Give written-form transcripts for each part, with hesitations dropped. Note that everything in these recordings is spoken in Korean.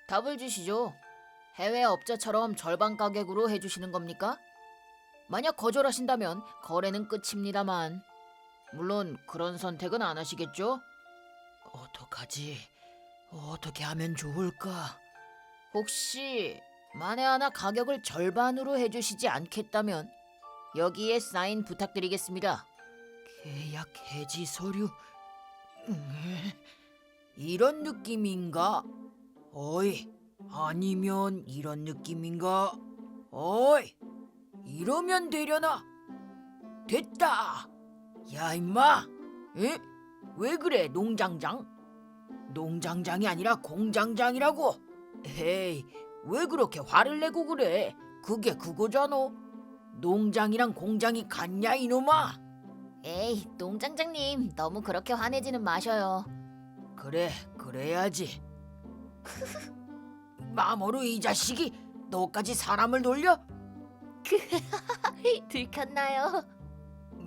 답을 주시죠. 해외 업자처럼 절반 가격으로 해주시는 겁니까? 만약 거절하신다면 거래는 끝입니다만. 물론 그런 선택은 안 하시겠죠? 어떡하지? 어떻게 하면 좋을까? 혹시 만에 하나 가격을 절반으로 해주시지 않겠다면 여기에 사인 부탁드리겠습니다. 계약 해지 서류. 이런 느낌인가? 어이, 아니면 이런 느낌인가? 어이, 이러면 되려나? 됐다. 야 임마, 에? 왜 그래 농장장? 농장장이 아니라 공장장이라고. 에이, 왜 그렇게 화를 내고 그래? 그게 그거잖아. 농장이랑 공장이 같냐 이놈아? 에이, 농장장님 너무 그렇게 화내지는 마셔요. 그래, 그래야지. 마모루 이 자식이 너까지 사람을 놀려? 들켰나요?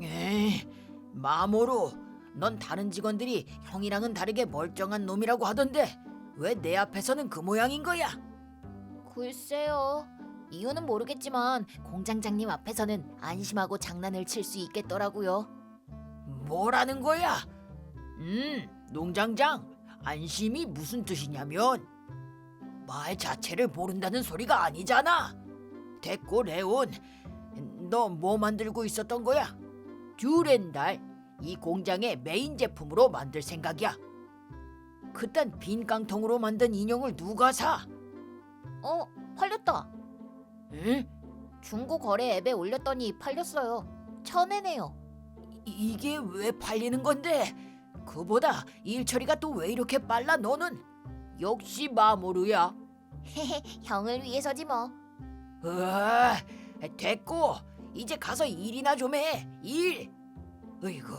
에이, 마모루, 넌 다른 직원들이 형이랑은 다르게 멀쩡한 놈이라고 하던데 왜 내 앞에서는 그 모양인 거야? 글쎄요. 이유는 모르겠지만 공장장님 앞에서는 안심하고 장난을 칠 수 있겠더라고요. 뭐라는 거야? 농장장, 안심이 무슨 뜻이냐면 말 자체를 모른다는 소리가 아니잖아. 됐고 레온, 너 뭐 만들고 있었던 거야? 듀렌달, 이 공장의 메인 제품으로 만들 생각이야. 그딴 빈 깡통으로 만든 인형을 누가 사? 팔렸다. 응? 중고 거래 앱에 올렸더니 팔렸어요. 1,000엔에요. 이게 왜 팔리는 건데? 그보다 일 처리가 또 왜 이렇게 빨라 너는? 역시 마모루야. 형을 위해서지 뭐. 으아, 됐고 이제 가서 일이나 좀 해. 일. 으이구,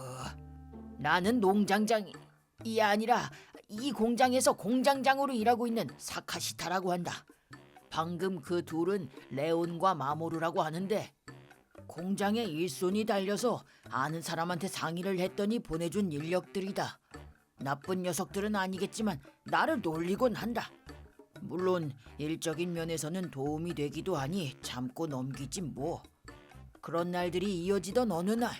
나는 농장장이 아니라 이 공장에서 공장장으로 일하고 있는 사카시타라고 한다. 방금 그 둘은 레온과 마모루라고 하는데 공장에 일손이 달려서 아는 사람한테 상의를 했더니 보내준 인력들이다. 나쁜 녀석들은 아니겠지만 나를 놀리곤 한다. 물론 일적인 면에서는 도움이 되기도 하니 참고 넘기지 뭐. 그런 날들이 이어지던 어느 날,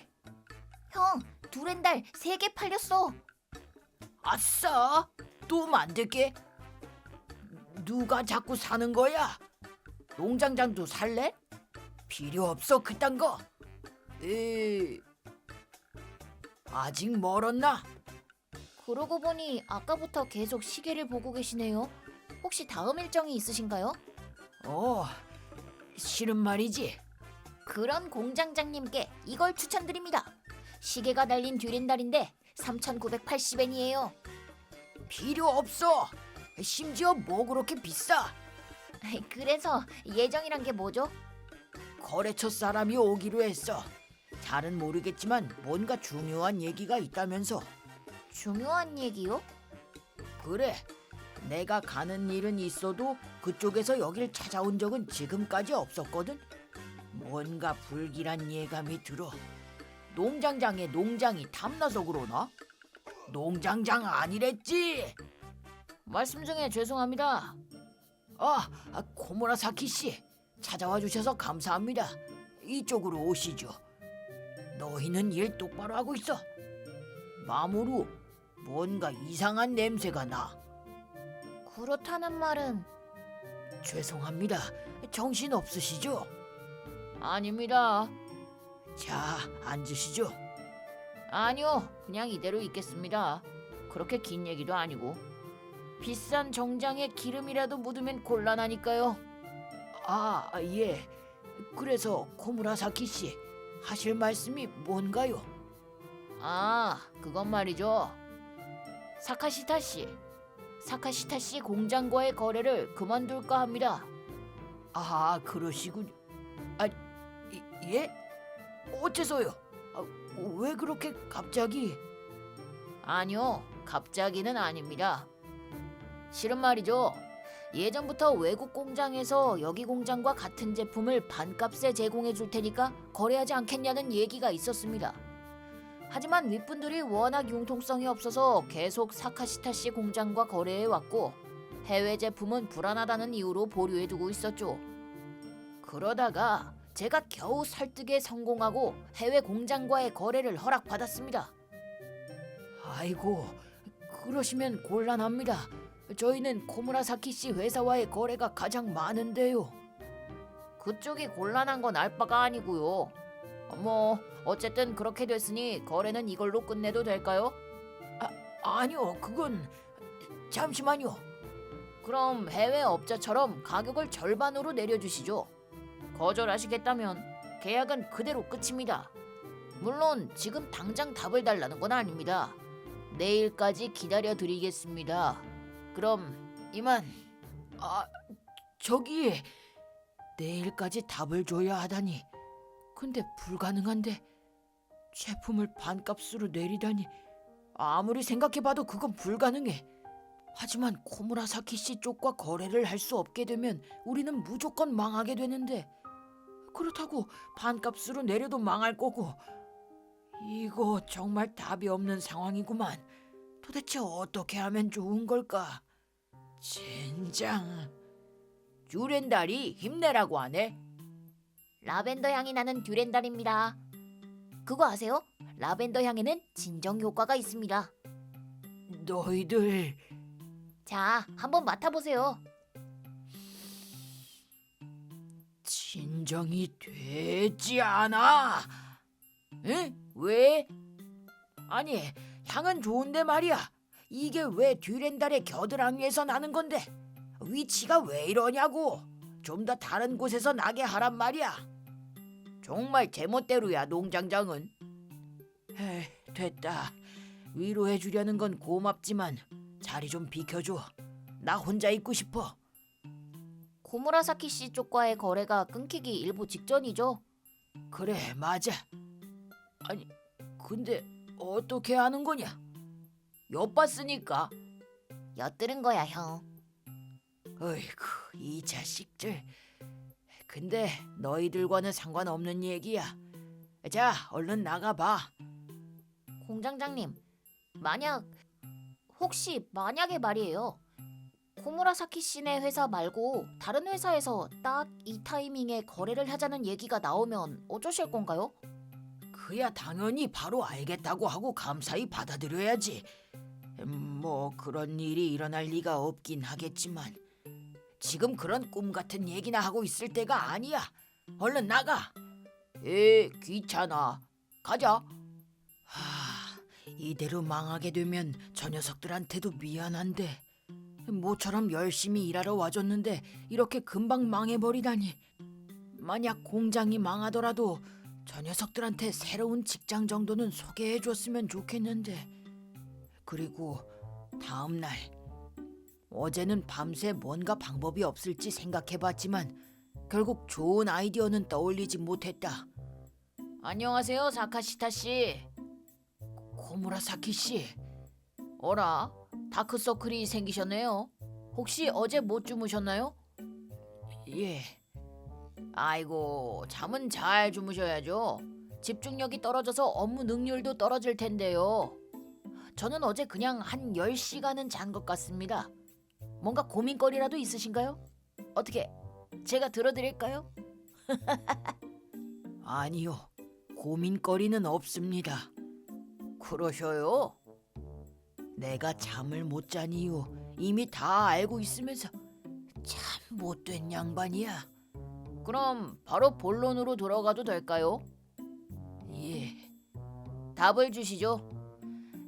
형, 두렌달 3개 팔렸어. 아싸! 또 만들게. 누가 자꾸 사는 거야? 농장장도 살래? 필요 없어 그딴 거. 아직 멀었나? 그러고 보니 아까부터 계속 시계를 보고 계시네요. 혹시 다음 일정이 있으신가요? 실은 말이지. 그런 공장장님께 이걸 추천드립니다. 시계가 달린 듀렌달인데 3,980엔이에요. 필요 없어. 심지어 뭐 그렇게 비싸? 그래서 예정이란 게 뭐죠? 거래처 사람이 오기로 했어. 잘은 모르겠지만 뭔가 중요한 얘기가 있다면서. 중요한 얘기요? 그래, 내가 가는 일은 있어도 그쪽에서 여길 찾아온 적은 지금까지 없었거든. 뭔가 불길한 예감이 들어. 농장장의 농장이 탐나서 그러나? 농장장 아니랬지? 말씀 중에 죄송합니다. 코무라사키 씨, 찾아와 주셔서 감사합니다. 이쪽으로 오시죠. 너희는 일 똑바로 하고 있어. 마모루, 뭔가 이상한 냄새가 나. 그렇다는 말은 죄송합니다. 정신 없으시죠? 아닙니다. 자, 앉으시죠. 아니요, 그냥 이대로 있겠습니다. 그렇게 긴 얘기도 아니고. 비싼 정장에 기름이라도 묻으면 곤란하니까요. 예. 그래서 코무라사키 씨, 하실 말씀이 뭔가요? 그건 말이죠. 사카시타 씨 공장과의 거래를 그만둘까 합니다. 그러시군요. 예? 어째서요? 왜 그렇게 갑자기? 아니요, 갑자기는 아닙니다. 실은 말이죠. 예전부터 외국 공장에서 여기 공장과 같은 제품을 반값에 제공해 줄 테니까 거래하지 않겠냐는 얘기가 있었습니다. 하지만 윗분들이 워낙 융통성이 없어서 계속 사카시타 씨 공장과 거래해 왔고 해외 제품은 불안하다는 이유로 보류해두고 있었죠. 그러다가 제가 겨우 설득에 성공하고 해외 공장과의 거래를 허락받았습니다. 아이고, 그러시면 곤란합니다. 저희는 코무라사키 씨 회사와의 거래가 가장 많은데요. 그쪽이 곤란한 건 알 바가 아니고요. 뭐 어쨌든 그렇게 됐으니 거래는 이걸로 끝내도 될까요? 아니요, 그건 잠시만요. 그럼 해외 업자처럼 가격을 절반으로 내려주시죠. 거절하시겠다면 계약은 그대로 끝입니다. 물론 지금 당장 답을 달라는 건 아닙니다. 내일까지 기다려 드리겠습니다. 그럼 이만. 저기 내일까지 답을 줘야 하다니. 근데 불가능한데 제품을 반값으로 내리다니. 아무리 생각해봐도 그건 불가능해. 하지만 코무라사키 씨 쪽과 거래를 할 수 없게 되면 우리는 무조건 망하게 되는데, 그렇다고 반값으로 내려도 망할 거고. 이거 정말 답이 없는 상황이구만. 도대체 어떻게 하면 좋은 걸까? 젠장. 듀렌달이 힘내라고 하네. 라벤더 향이 나는 듀렌달입니다. 그거 아세요? 라벤더 향에는 진정 효과가 있습니다. 너희들 자, 한번 맡아보세요. 진정이 되지 않아. 에? 왜? 아니, 향은 좋은데 말이야. 이게 왜 듀렌달의 겨드랑이에서 나는 건데? 위치가 왜 이러냐고. 좀 더 다른 곳에서 나게 하란 말이야. 정말 제멋대로야, 농장장은. 에이, 됐다. 위로해 주려는 건 고맙지만 자리 좀 비켜줘. 나 혼자 있고 싶어. 코무라사키 씨 쪽과의 거래가 끊기기 일보 직전이죠. 그래, 맞아. 아니, 근데 어떻게 하는 거냐? 엿봤으니까. 엿들은 거야, 형. 어이구, 이 자식들. 근데 너희들과는 상관없는 얘기야. 자, 얼른 나가봐. 공장장님, 혹시 만약에 말이에요. 코무라사키 씨네 회사 말고 다른 회사에서 딱 이 타이밍에 거래를 하자는 얘기가 나오면 어쩌실 건가요? 그야 당연히 바로 알겠다고 하고 감사히 받아들여야지. 뭐 그런 일이 일어날 리가 없긴 하겠지만 지금 그런 꿈 같은 얘기나 하고 있을 때가 아니야. 얼른 나가. 귀찮아. 가자. 이대로 망하게 되면 저 녀석들한테도 미안한데, 모처럼 열심히 일하러 와줬는데 이렇게 금방 망해버리다니. 만약 공장이 망하더라도 저 녀석들한테 새로운 직장 정도는 소개해줬으면 좋겠는데. 그리고 다음 날, 어제는 밤새 뭔가 방법이 없을지 생각해봤지만 결국 좋은 아이디어는 떠올리지 못했다. 안녕하세요, 사카시타 씨. 코무라사키 씨. 어라, 다크서클이 생기셨네요. 혹시 어제 못 주무셨나요? 예. 아이고, 잠은 잘 주무셔야죠. 집중력이 떨어져서 업무 능률도 떨어질 텐데요. 저는 어제 그냥 한 10시간은 잔 것 같습니다. 뭔가 고민거리라도 있으신가요? 어떻게 제가 들어드릴까요? 아니요. 고민거리는 없습니다. 그러셔요? 내가 잠을 못 잔 이유 이미 다 알고 있으면서 참 못된 양반이야. 그럼 바로 본론으로 들어가도 될까요? 예. 답을 주시죠.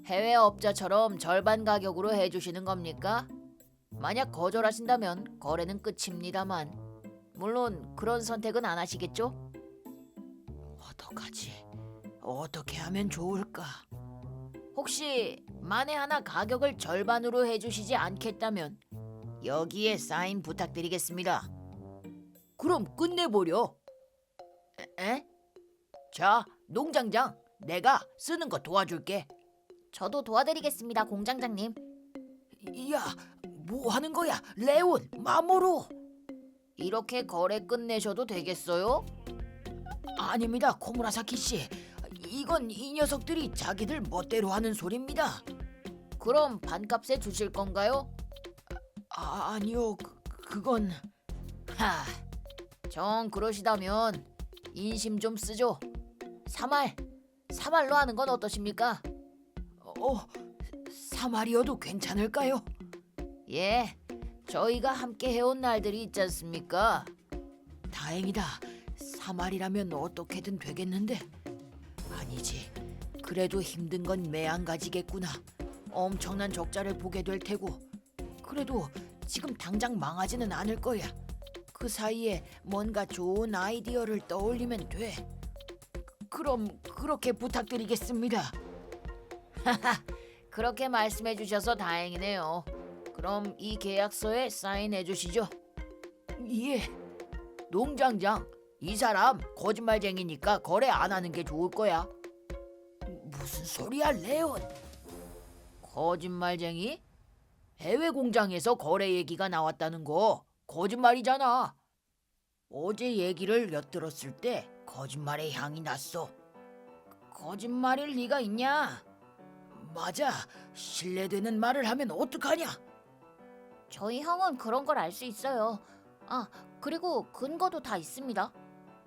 해외 업자처럼 절반 가격으로 해주시는 겁니까? 만약 거절하신다면 거래는 끝입니다만, 물론 그런 선택은 안 하시겠죠? 어떡하지? 어떻게 하면 좋을까? 혹시 만에 하나 가격을 절반으로 해주시지 않겠다면 여기에 사인 부탁드리겠습니다. 그럼 끝내버려. 에? 자, 농장장, 내가 쓰는 거 도와줄게. 저도 도와드리겠습니다, 공장장님. 야, 뭐 하는 거야? 레온, 마모로. 이렇게 거래 끝내셔도 되겠어요? 아닙니다, 코무라사키 씨. 이건 이 녀석들이 자기들 멋대로 하는 소리입니다. 그럼 반값에 주실 건가요? 아니요, 그건 하, 정 그러시다면 인심 좀 쓰죠. 3알로 하는 건 어떠십니까? 3알이어도 괜찮을까요? 예, 저희가 함께 해온 날들이 있지 않습니까? 다행이다. 3알이라면 어떻게든 되겠는데. 아니지. 그래도 힘든 건 매한가지겠구나. 엄청난 적자를 보게 될 테고. 그래도 지금 당장 망하지는 않을 거야. 그 사이에 뭔가 좋은 아이디어를 떠올리면 돼. 그럼 그렇게 부탁드리겠습니다. 그렇게 말씀해 주셔서 다행이네요. 그럼 이 계약서에 사인해 주시죠. 예. 농장장, 이 사람 거짓말쟁이니까 거래 안 하는 게 좋을 거야. 무슨 소리야, 레온? 거짓말쟁이? 해외 공장에서 거래 얘기가 나왔다는 거 거짓말이잖아. 어제 얘기를 엿들었을 때 거짓말의 향이 났어. 거짓말일 리가 있냐? 맞아. 신뢰되는 말을 하면 어떡하냐? 저희 형은 그런 걸 알 수 있어요. 아, 그리고 근거도 다 있습니다.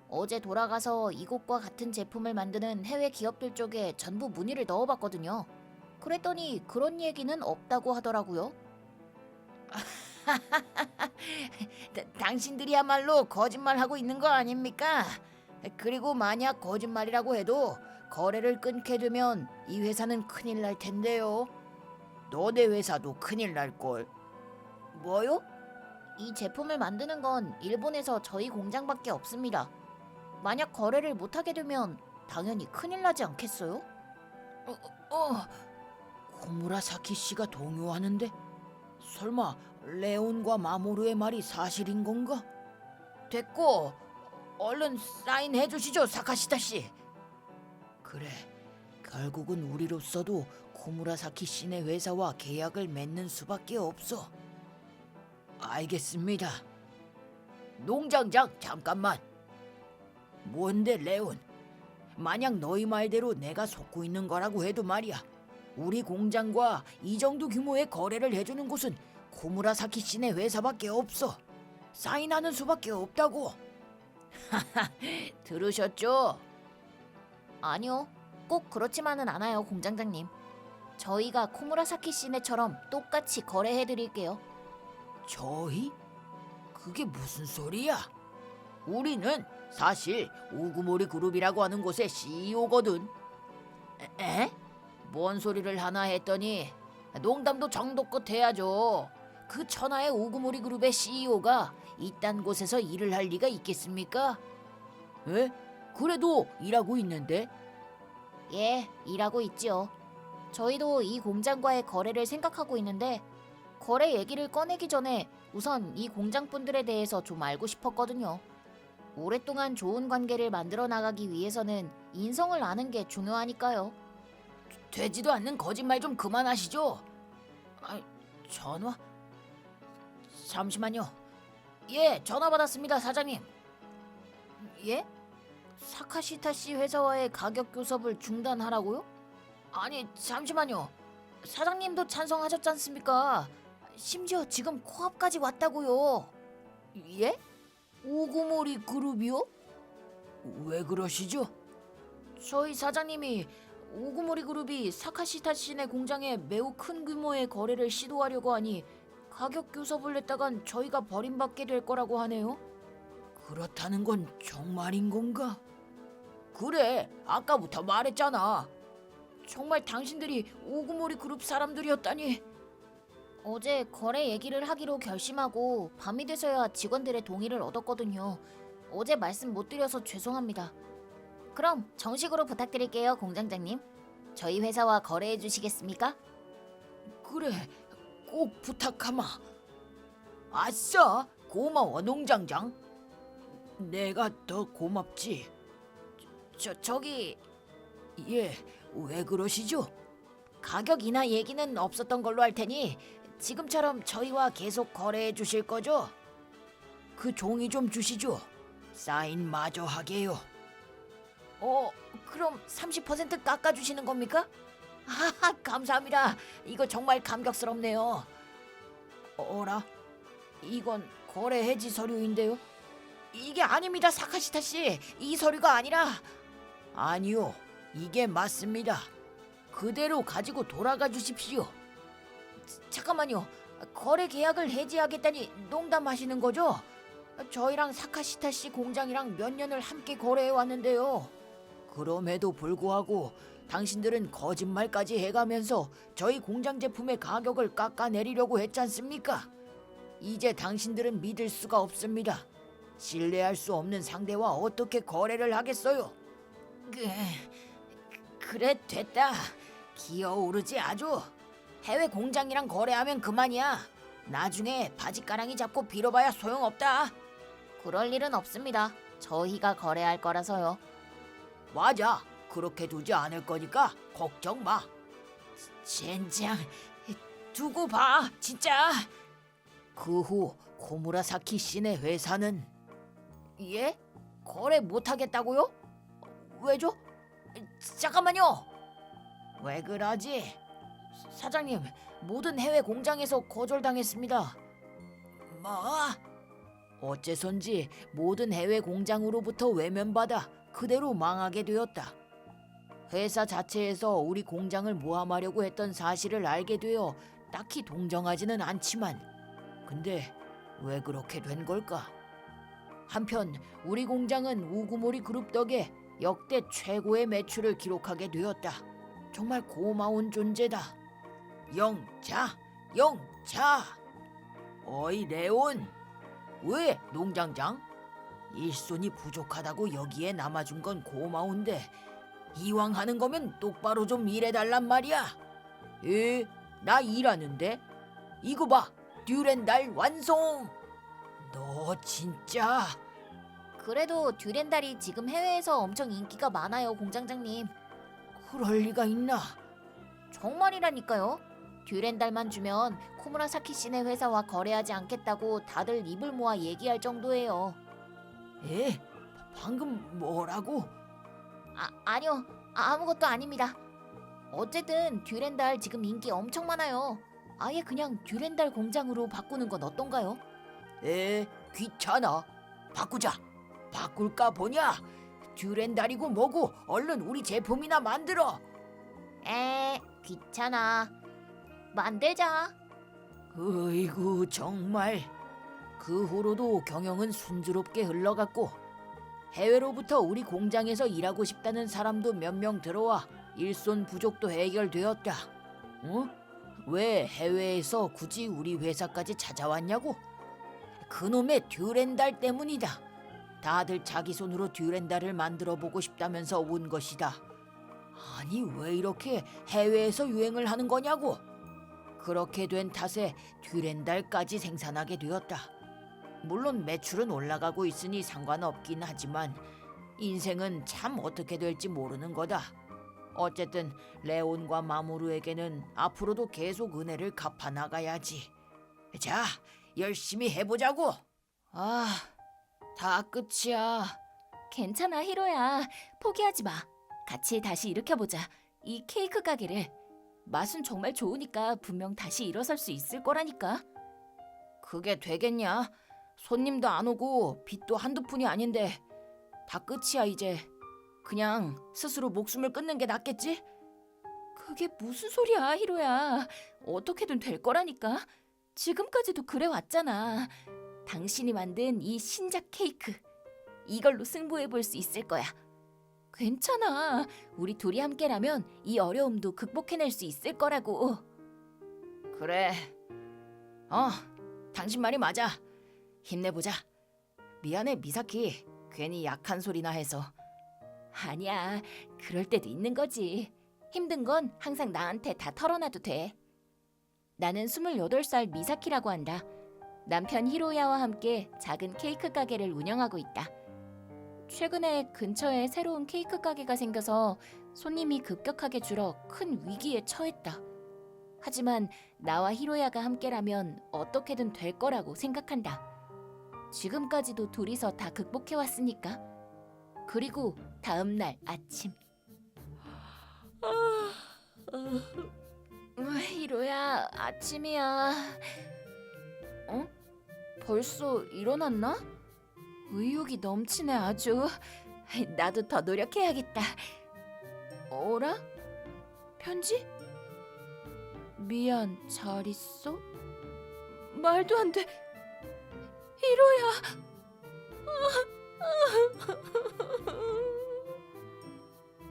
어제 돌아가서 이곳과 같은 제품을 만드는 해외 기업들 쪽에 전부 문의를 넣어봤거든요. 그랬더니 그런 얘기는 없다고 하더라고요. 당신들이야말로 거짓말하고 있는 거 아닙니까? 그리고 만약 거짓말이라고 해도 거래를 끊게 되면 이 회사는 큰일 날 텐데요. 너네 회사도 큰일 날 걸. 뭐요? 이 제품을 만드는 건 일본에서 저희 공장밖에 없습니다. 만약 거래를 못하게 되면 당연히 큰일 나지 않겠어요? 코무라사키 씨가 동요하는데 설마 레온과 마모루의 말이 사실인 건가? 됐고 얼른 사인해 주시죠, 사카시타 씨. 그래, 결국은 우리로서도 코무라사키 씨네 회사와 계약을 맺는 수밖에 없어. 알겠습니다. 농장장, 잠깐만. 뭔데, 레온? 만약 너희 말대로 내가 속고 있는 거라고 해도 말이야. 우리 공장과 이 정도 규모의 거래를 해주는 곳은 코무라사키 씨네 회사밖에 없어. 사인하는 수밖에 없다고. 들으셨죠? 아니요, 꼭 그렇지만은 않아요, 공장장님. 저희가 코무라사키 씨네처럼 똑같이 거래해드릴게요. 저희? 그게 무슨 소리야? 우리는 사실 우구모리 그룹이라고 하는 곳의 CEO거든. 에? 뭔 소리를 하나 했더니 농담도 정도껏 해야죠. 그 천하의 우구모리 그룹의 CEO가 이딴 곳에서 일을 할 리가 있겠습니까? 에? 그래도 일하고 있는데? 예, 일하고 있지요. 저희도 이 공장과의 거래를 생각하고 있는데 거래 얘기를 꺼내기 전에 우선 이 공장분들에 대해서 좀 알고 싶었거든요. 오랫동안 좋은 관계를 만들어 나가기 위해서는 인성을 아는 게 중요하니까요. 되지도 않는 거짓말 좀 그만하시죠. 전화? 잠시만요. 예, 전화 받았습니다, 사장님. 예? 사카시타 씨 회사와의 가격 교섭을 중단하라고요? 아니, 잠시만요. 사장님도 찬성하셨지 않습니까? 심지어 지금 코앞까지 왔다고요. 예? 우구모리 그룹이요? 왜 그러시죠? 저희 사장님이 우구모리 그룹이 사카시타 씨네 공장에 매우 큰 규모의 거래를 시도하려고 하니 가격 교섭을 했다간 저희가 버림받게 될 거라고 하네요. 그렇다는 건 정말인 건가? 그래, 아까부터 말했잖아. 정말 당신들이 우구모리 그룹 사람들이었다니. 어제 거래 얘기를 하기로 결심하고 밤이 돼서야 직원들의 동의를 얻었거든요. 어제 말씀 못 드려서 죄송합니다. 그럼 정식으로 부탁드릴게요, 공장장님. 저희 회사와 거래해 주시겠습니까? 그래, 꼭 부탁하마. 아싸, 고마워, 농장장. 내가 더 고맙지. 저기 예, 왜 그러시죠? 가격이나 얘기는 없었던 걸로 할 테니 지금처럼 저희와 계속 거래해 주실 거죠? 그 종이 좀 주시죠. 사인 마저 하게요. 그럼 30% 깎아 주시는 겁니까? 감사합니다. 이거 정말 감격스럽네요. 어라? 이건 거래 해지 서류인데요. 이게 아닙니다, 사카시타 씨. 이 서류가 아니라. 아니요, 이게 맞습니다. 그대로 가지고 돌아가 주십시오. 잠깐만요. 거래 계약을 해지하겠다니 농담하시는 거죠? 저희랑 사카시타 씨 공장이랑 몇 년을 함께 거래해 왔는데요. 그럼에도 불구하고 당신들은 거짓말까지 해가면서 저희 공장 제품의 가격을 깎아내리려고 했지 않습니까? 이제 당신들은 믿을 수가 없습니다. 신뢰할 수 없는 상대와 어떻게 거래를 하겠어요? 그래, 됐다. 기어오르지 아주. 해외 공장이랑 거래하면 그만이야. 나중에 바지가랑이 잡고 빌어봐야 소용없다. 그럴 일은 없습니다. 저희가 거래할 거라서요. 맞아. 그렇게 두지 않을 거니까 걱정 마. 젠장, 두고 봐, 진짜. 그 후 코무라사키 씨네 회사는 예? 거래 못하겠다고요? 왜죠? 잠깐만요. 왜 그러지? 사장님, 모든 해외 공장에서 거절당했습니다. 뭐? 어째선지 모든 해외 공장으로부터 외면받아 그대로 망하게 되었다. 회사 자체에서 우리 공장을 모함하려고 했던 사실을 알게 되어 딱히 동정하지는 않지만, 근데 왜 그렇게 된 걸까? 한편 우리 공장은 우구모리 그룹 덕에 역대 최고의 매출을 기록하게 되었다. 정말 고마운 존재다. 영차, 영차. 어이 레온, 왜 농장장? 일손이 부족하다고 여기에 남아준 건 고마운데 이왕 하는 거면 똑바로 좀 일해달란 말이야. 나 일하는데? 이거 봐, 듀렌달 완성. 너 진짜. 그래도 듀렌달이 지금 해외에서 엄청 인기가 많아요, 공장장님. 그럴 리가 있나? 정말이라니까요. 듀렌달만 주면 코무라사키 씨네 회사와 거래하지 않겠다고 다들 입을 모아 얘기할 정도예요. 방금 뭐라고? 아니요. 아무것도 아닙니다. 어쨌든 듀렌달 지금 인기 엄청 많아요. 아예 그냥 듀렌달 공장으로 바꾸는 건 어떤가요? 귀찮아. 바꾸자. 바꿀까 보냐? 듀렌달이고 뭐고 얼른 우리 제품이나 만들어. 귀찮아. 만들자. 어이구, 정말. 그 후로도 경영은 순조롭게 흘러갔고 해외로부터 우리 공장에서 일하고 싶다는 사람도 몇 명 들어와 일손 부족도 해결되었다. 왜 해외에서 굳이 우리 회사까지 찾아왔냐고? 그놈의 듀렌달 때문이다. 다들 자기 손으로 듀렌달을 만들어 보고 싶다면서 온 것이다. 아니, 왜 이렇게 해외에서 유행을 하는 거냐고? 그렇게 된 탓에 듀렌달까지 생산하게 되었다. 물론 매출은 올라가고 있으니 상관없긴 하지만 인생은 참 어떻게 될지 모르는 거다. 어쨌든 레온과 마모루에게는 앞으로도 계속 은혜를 갚아 나가야지. 자, 열심히 해보자고. 다 끝이야. 괜찮아, 히로야. 포기하지 마. 같이 다시 일으켜보자. 이 케이크 가게를. 맛은 정말 좋으니까 분명 다시 일어설 수 있을 거라니까. 그게 되겠냐? 손님도 안 오고 빚도 한두 푼이 아닌데 다 끝이야 이제. 그냥 스스로 목숨을 끊는 게 낫겠지? 그게 무슨 소리야, 히로야. 어떻게든 될 거라니까. 지금까지도 그래 왔잖아. 당신이 만든 이 신작 케이크. 이걸로 승부해 볼 수 있을 거야. 괜찮아. 우리 둘이 함께라면 이 어려움도 극복해낼 수 있을 거라고. 그래. 당신 말이 맞아. 힘내보자. 미안해, 미사키. 괜히 약한 소리나 해서. 아니야. 그럴 때도 있는 거지. 힘든 건 항상 나한테 다 털어놔도 돼. 나는 28살 미사키라고 한다. 남편 히로야와 함께 작은 케이크 가게를 운영하고 있다. 최근에 근처에 새로운 케이크 가게가 생겨서 손님이 급격하게 줄어 큰 위기에 처했다. 하지만 나와 히로야가 함께라면 어떻게든 될 거라고 생각한다. 지금까지도 둘이서 다 극복해왔으니까. 그리고 다음 날 아침. 히로야, 아침이야. 벌써 일어났나? 의욕이 넘치네 아주. 나도 더 노력해야겠다. 어라? 편지? 미안, 잘 있어? 말도 안 돼. 히로야.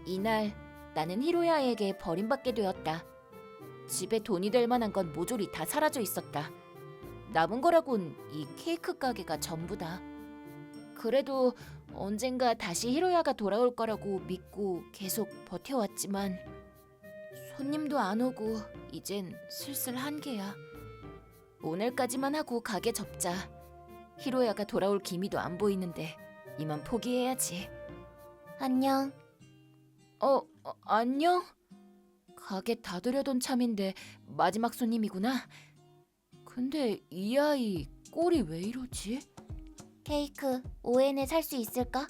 이날 나는 히로야에게 버림받게 되었다. 집에 돈이 될 만한 건 모조리 다 사라져 있었다. 남은 거라곤 이 케이크 가게가 전부다. 그래도 언젠가 다시 히로야가 돌아올 거라고 믿고 계속 버텨왔지만 손님도 안 오고 이젠 슬슬 한계야. 오늘까지만 하고 가게 접자. 히로야가 돌아올 기미도 안 보이는데 이만 포기해야지. 안녕. 안녕? 가게 닫으려던 참인데 마지막 손님이구나. 근데 이 아이 꼴이 왜 이러지? 케이크 5엔에 살 수 있을까?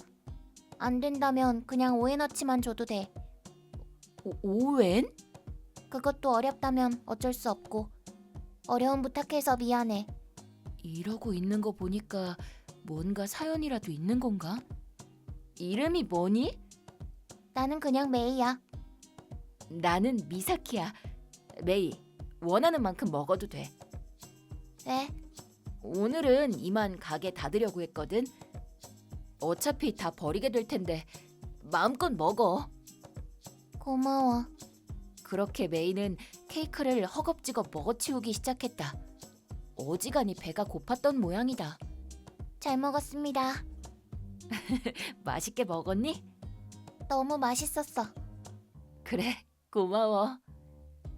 안 된다면 그냥 5엔어치만 줘도 돼. 5엔? 그것도 어렵다면 어쩔 수 없고. 어려움 부탁해서 미안해. 이러고 있는 거 보니까 뭔가 사연이라도 있는 건가? 이름이 뭐니? 나는 그냥 메이야. 나는 미사키야. 메이, 원하는 만큼 먹어도 돼. 왜? 오늘은 이만 가게 닫으려고 했거든. 어차피 다 버리게 될 텐데 마음껏 먹어. 고마워. 그렇게 메이는 케이크를 허겁지겁 먹어치우기 시작했다. 어지간히 배가 고팠던 모양이다. 잘 먹었습니다. 맛있게 먹었니? 너무 맛있었어. 그래, 고마워.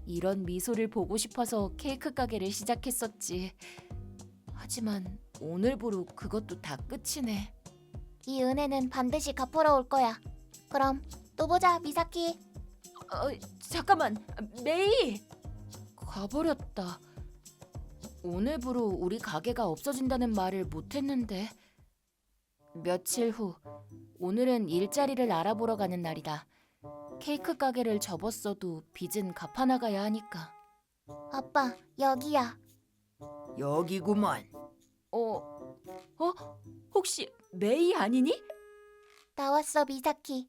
이런 미소를 보고 싶어서 케이크 가게를 시작했었지. 하지만 오늘부로 그것도 다 끝이네. 이 은혜는 반드시 갚으러 올 거야. 그럼 또 보자, 미사키. 잠깐만, 메이! 가버렸다. 오늘부로 우리 가게가 없어진다는 말을 못했는데. 며칠 후, 오늘은 일자리를 알아보러 가는 날이다. 케이크 가게를 접었어도 빚은 갚아나가야 하니까. 아빠, 여기야. 여기구만. 혹시 메이 아니니? 나왔어, 미사키.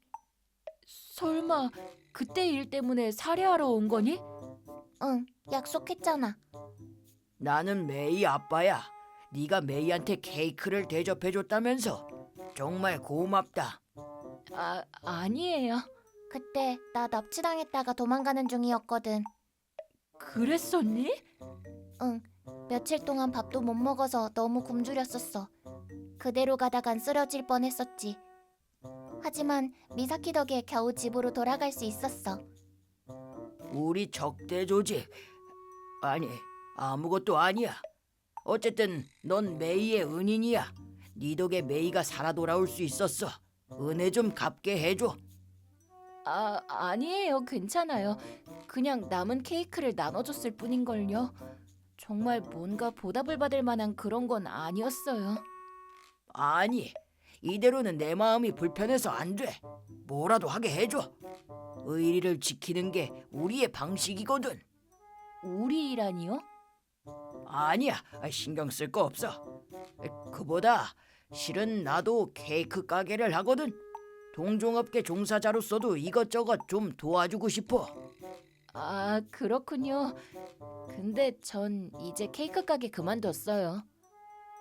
설마 그때 일 때문에 살해하러 온 거니? 응, 약속했잖아. 나는 메이 아빠야. 네가 메이한테 케이크를 대접해줬다면서. 정말 고맙다. 아니에요. 그때 나 납치당했다가 도망가는 중이었거든. 그랬었니? 응, 며칠 동안 밥도 못 먹어서 너무 굶주렸었어. 그대로 가다간 쓰러질 뻔했었지. 하지만 미사키 덕에 겨우 집으로 돌아갈 수 있었어. 우리 적대 조직. 아니, 아무것도 아니야. 어쨌든 넌 메이의 은인이야. 네 덕에 메이가 살아 돌아올 수 있었어. 은혜 좀 갚게 해줘. 아니에요. 괜찮아요. 그냥 남은 케이크를 나눠줬을 뿐인걸요. 정말 뭔가 보답을 받을 만한 그런 건 아니었어요. 아니, 이대로는 내 마음이 불편해서 안 돼. 뭐라도 하게 해줘. 의리를 지키는 게 우리의 방식이거든. 우리 일아니요? 아니야, 신경 쓸 거 없어. 그보다 실은 나도 케이크 가게를 하거든. 동종업계 종사자로서도 이것저것 좀 도와주고 싶어. 그렇군요. 근데 전 이제 케이크 가게 그만뒀어요.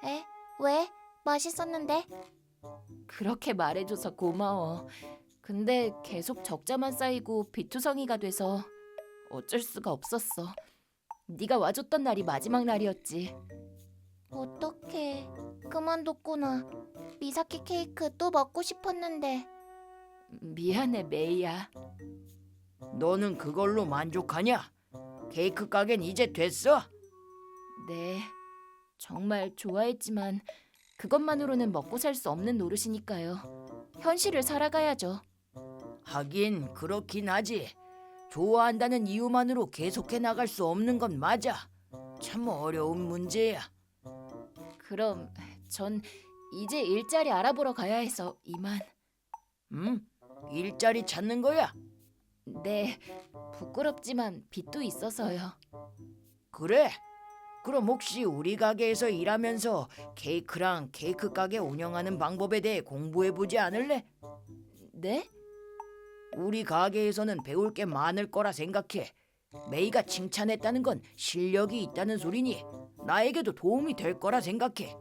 에? 왜? 맛있었는데? 그렇게 말해줘서 고마워. 근데 계속 적자만 쌓이고 비투성이가 돼서 어쩔 수가 없었어. 네가 와줬던 날이 마지막 날이었지. 어떡해. 그만뒀구나. 미사키 케이크 또 먹고 싶었는데. 미안해, 메이야. 너는 그걸로 만족하냐? 케이크 가게는 이제 됐어? 네, 정말 좋아했지만 그것만으로는 먹고 살 수 없는 노릇이니까요. 현실을 살아가야죠. 하긴 그렇긴 하지. 좋아한다는 이유만으로 계속해 나갈 수 없는 건 맞아. 참 어려운 문제야. 그럼 전 이제 일자리 알아보러 가야 해서 이만. 일자리 찾는 거야? 네, 부끄럽지만 빚도 있어서요. 그래? 그럼 혹시 우리 가게에서 일하면서 케이크랑 케이크 가게 운영하는 방법에 대해 공부해보지 않을래? 네? 우리 가게에서는 배울 게 많을 거라 생각해. 메이가 칭찬했다는 건 실력이 있다는 소리니 나에게도 도움이 될 거라 생각해.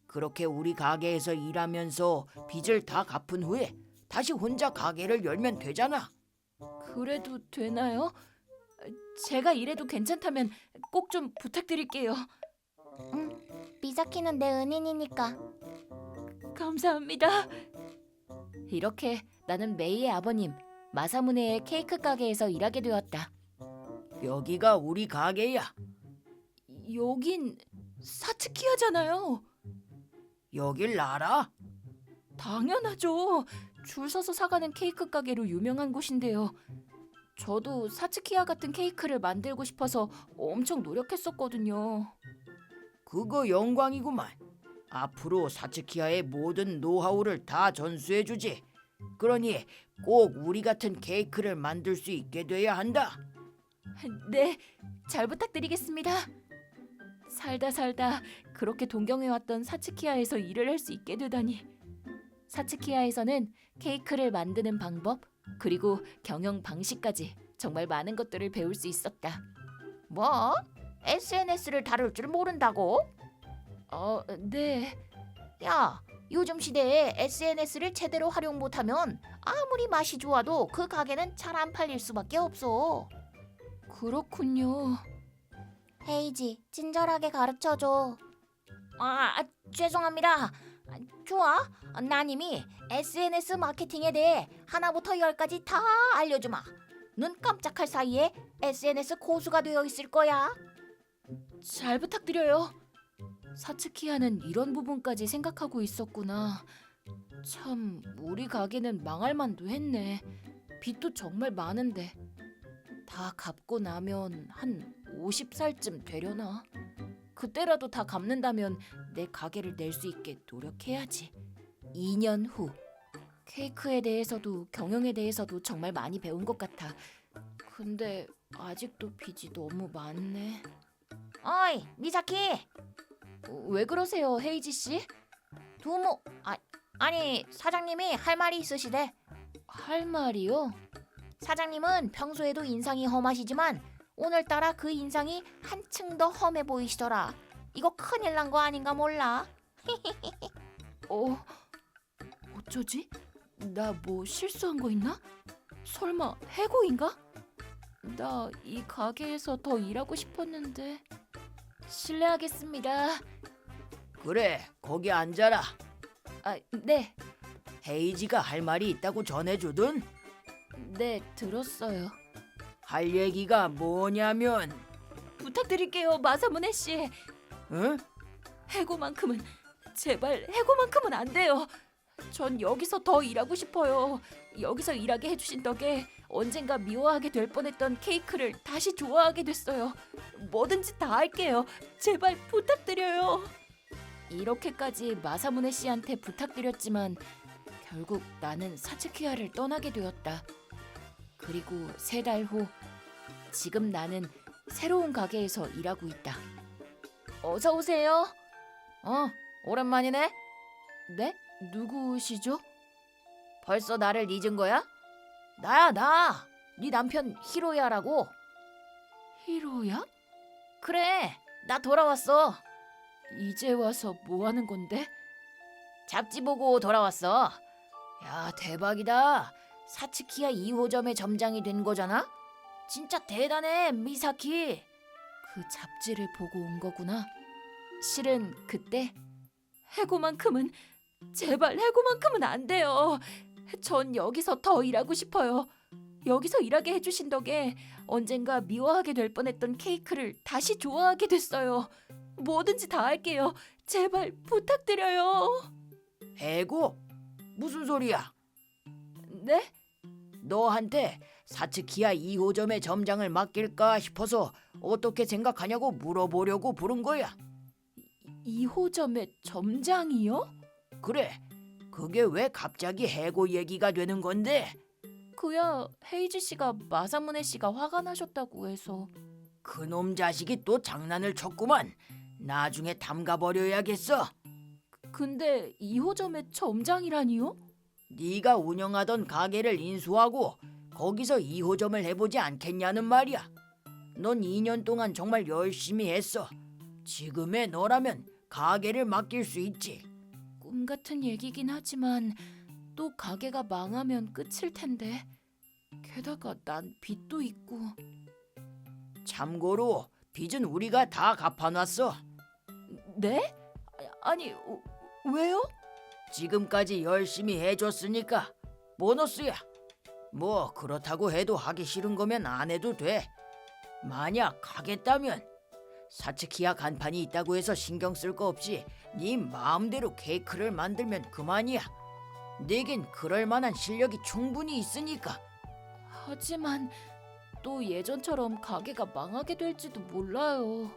그렇게 우리 가게에서 일하면서 빚을 다 갚은 후에 다시 혼자 가게를 열면 되잖아. 그래도 되나요? 제가 이래도 괜찮다면 꼭 좀 부탁드릴게요. 미사키는 내 은인이니까. 감사합니다. 이렇게 나는 메이의 아버님 마사무네의 케이크 가게에서 일하게 되었다. 여기가 우리 가게야. 여긴 사츠키야잖아요. 여길 알아? 당연하죠. 줄 서서 사가는 케이크 가게로 유명한 곳인데요. 저도 사츠키야 같은 케이크를 만들고 싶어서 엄청 노력했었거든요. 그거 영광이구만. 앞으로 사츠키야의 모든 노하우를 다 전수해주지. 그러니 꼭 우리 같은 케이크를 만들 수 있게 돼야 한다. 네, 잘 부탁드리겠습니다. 살다 살다 그렇게 동경해왔던 사츠키야에서 일을 할 수 있게 되다니. 사츠키야에서는 케이크를 만드는 방법, 그리고 경영 방식까지 정말 많은 것들을 배울 수 있었다. 뭐? SNS를 다룰 줄 모른다고? 네. 야, 요즘 시대에 SNS를 제대로 활용 못하면 아무리 맛이 좋아도 그 가게는 잘 안 팔릴 수밖에 없어. 그렇군요. 헤이지, 친절하게 가르쳐줘. 죄송합니다. 좋아, 난 이미 SNS 마케팅에 대해 하나부터 열까지 다 알려주마. 눈 깜짝할 사이에 SNS 고수가 되어 있을 거야. 잘 부탁드려요. 사츠키야는 이런 부분까지 생각하고 있었구나. 참, 우리 가게는 망할 만도 했네. 빚도 정말 많은데. 다 갚고 나면 한 50살쯤 되려나? 그때라도 다 갚는다면 내 가게를 낼 수 있게 노력해야지. 2년 후. 케이크에 대해서도 경영에 대해서도 정말 많이 배운 것 같아. 근데 아직도 빚이 너무 많네. 어이, 미사키. 왜 그러세요, 헤이지 씨? 아니, 사장님이 할 말이 있으시대. 할 말이요? 사장님은 평소에도 인상이 험하시지만 오늘따라 그 인상이 한층 더 험해 보이시더라. 이거 큰일 난 거 아닌가 몰라. 어쩌지? 나 뭐 실수한 거 있나? 설마 해고인가? 나 이 가게에서 더 일하고 싶었는데. 실례하겠습니다. 그래, 거기 앉아라. 네, 헤이지가 할 말이 있다고 전해주든. 네, 들었어요. 할 얘기가 뭐냐면, 부탁드릴게요, 마사무네 씨. 응? 해고만큼은 제발 해고만큼은 안 돼요. 전 여기서 더 일하고 싶어요. 여기서 일하게 해주신 덕에 언젠가 미워하게 될 뻔했던 케이크를 다시 좋아하게 됐어요. 뭐든지 다 할게요. 제발 부탁드려요. 이렇게까지 마사무네 씨한테 부탁드렸지만 결국 나는 사츠키야를 떠나게 되었다. 그리고 3달 후, 지금 나는 새로운 가게에서 일하고 있다. 어서 오세요. 오랜만이네. 네? 누구시죠? 벌써 나를 잊은 거야? 나야, 나. 네 남편 히로야라고. 히로야? 그래, 나 돌아왔어. 이제 와서 뭐 하는 건데? 잡지 보고 돌아왔어. 야, 대박이다. 사츠키야 2호점의 점장이 된 거잖아? 진짜 대단해, 미사키. 그 잡지를 보고 온 거구나. 실은 그때 해고만큼은 제발 해고만큼은 안 돼요. 전 여기서 더 일하고 싶어요. 여기서 일하게 해주신 덕에 언젠가 미워하게 될 뻔했던 케이크를 다시 좋아하게 됐어요. 뭐든지 다 할게요. 제발 부탁드려요. 해고? 무슨 소리야? 네? 너한테 사츠키야 2호점의 점장을 맡길까 싶어서 어떻게 생각하냐고 물어보려고 부른 거야. 2호점의 점장이요? 그래, 그게 왜 갑자기 해고 얘기가 되는 건데? 그야 헤이지 씨가 마사무네 씨가 화가 나셨다고 해서. 그놈 자식이 또 장난을 쳤구만. 나중에 담가버려야겠어. 근데 2호점의 점장이라니요? 네가 운영하던 가게를 인수하고 거기서 2호점을 해보지 않겠냐는 말이야. 넌 2년 동안 정말 열심히 했어. 지금의 너라면 가게를 맡길 수 있지. 꿈 같은 얘기긴 하지만 또 가게가 망하면 끝일 텐데. 게다가 난 빚도 있고. 참고로 빚은 우리가 다 갚아놨어. 네? 아니, 왜요? 지금까지 열심히 해줬으니까 보너스야. 뭐 그렇다고 해도 하기 싫은 거면 안 해도 돼. 만약 하겠다면 사츠키야 간판이 있다고 해서 신경 쓸 거 없이 네 마음대로 케이크를 만들면 그만이야. 내겐 그럴 만한 실력이 충분히 있으니까. 하지만 또 예전처럼 가게가 망하게 될지도 몰라요.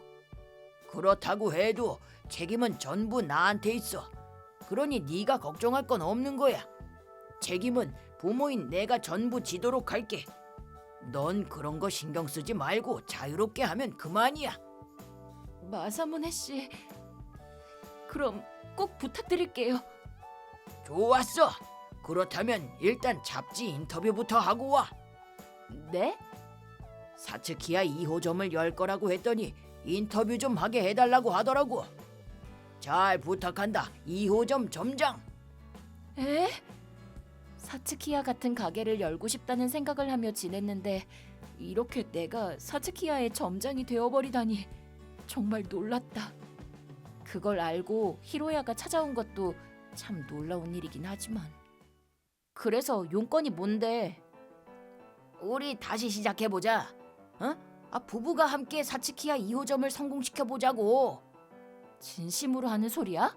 그렇다고 해도 책임은 전부 나한테 있어. 그러니 네가 걱정할 건 없는 거야. 책임은 부모인 내가 전부 지도록 할게. 넌 그런 거 신경 쓰지 말고 자유롭게 하면 그만이야. 마사무네 씨, 그럼 꼭 부탁드릴게요. 좋았어. 그렇다면 일단 잡지 인터뷰부터 하고 와. 네? 사츠키야 2호점을 열 거라고 했더니 인터뷰 좀 하게 해달라고 하더라고. 잘 부탁한다, 2호점 점장. 에? 사츠키야 같은 가게를 열고 싶다는 생각을 하며 지냈는데 이렇게 내가 사츠키야의 점장이 되어버리다니 정말 놀랐다. 그걸 알고 히로야가 찾아온 것도 참 놀라운 일이긴 하지만. 그래서 용건이 뭔데? 우리 다시 시작해보자. 부부가 함께 사츠키야 2호점을 성공시켜보자고. 진심으로 하는 소리야?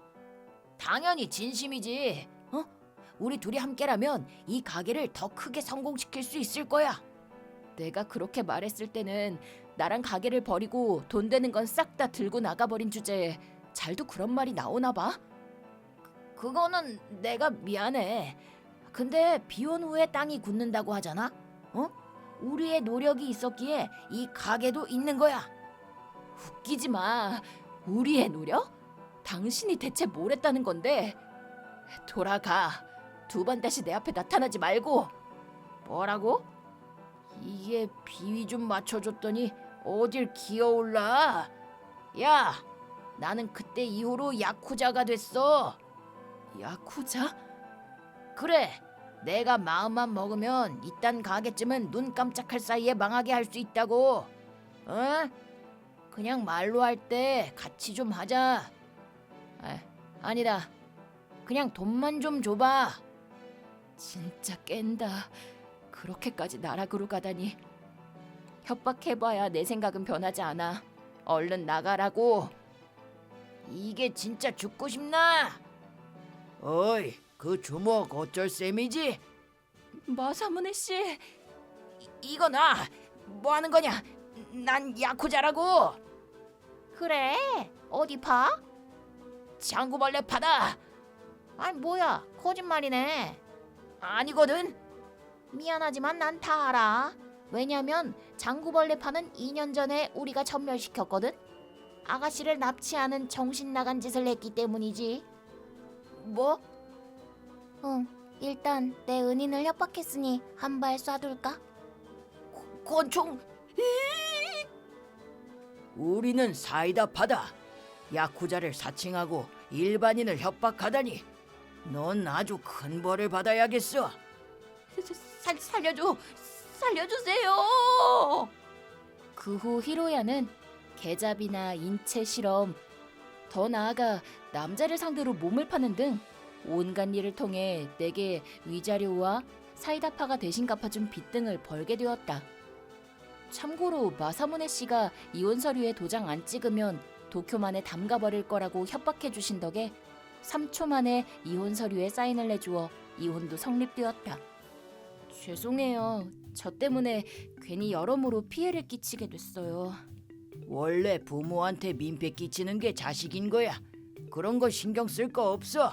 당연히 진심이지. 우리 둘이 함께라면 이 가게를 더 크게 성공시킬 수 있을 거야. 내가 그렇게 말했을 때는 나랑 가게를 버리고 돈 되는 건 싹 다 들고 나가버린 주제에 잘도 그런 말이 나오나 봐. 그거는 내가 미안해. 근데 비온 후에 땅이 굳는다고 하잖아. 우리의 노력이 있었기에 이 가게도 있는 거야. 웃기지 마. 우리의 노력? 당신이 대체 뭘 했다는 건데? 돌아가. 두 번 다시 내 앞에 나타나지 말고. 뭐라고? 이게 비위 좀 맞춰줬더니 어딜 기어올라. 야, 나는 그때 이후로 야쿠자가 됐어. 야쿠자? 그래, 내가 마음만 먹으면 이딴 가게쯤은 눈 깜짝할 사이에 망하게 할 수 있다고. 그냥 말로 할 때 같이 좀 하자. 아니다. 그냥 돈만 좀 줘봐. 진짜 깬다. 그렇게까지 나락으로 가다니. 협박해봐야 내 생각은 변하지 않아. 얼른 나가라고. 이게 진짜 죽고 싶나? 어이, 그 주먹 어쩔 셈이지? 마사무네 씨. 이거 나 뭐 하는 거냐? 난 야쿠자라고. 그래? 어디 봐? 장구벌레 파다. 아니 뭐야, 거짓말이네. 아니거든. 미안하지만 난 다 알아. 왜냐면 장구벌레 파는 2년 전에 우리가 전멸시켰거든. 아가씨를 납치하는 정신 나간 짓을 했기 때문이지. 뭐? 응, 일단 내 은인을 협박했으니 한 발 쏴둘까? 권총. 우리는 사이다 파다. 야쿠자를 사칭하고 일반인을 협박하다니. 넌 아주 큰 벌을 받아야겠어. 살려주세요. 그 후 히로야는 계잡이나 인체 실험, 더 나아가 남자를 상대로 몸을 파는 등 온갖 일을 통해 내게 위자료와 사이다파가 대신 갚아준 빚 등을 벌게 되었다. 참고로 마사무네 씨가 이혼 서류에 도장 안 찍으면 도쿄만에 담가버릴 거라고 협박해 주신 덕에 3초 만에 이혼 서류에 사인을 내주어 이혼도 성립되었다. 죄송해요. 저 때문에 괜히 여러모로 피해를 끼치게 됐어요. 원래 부모한테 민폐 끼치는 게 자식인 거야. 그런 거 신경 쓸 거 없어.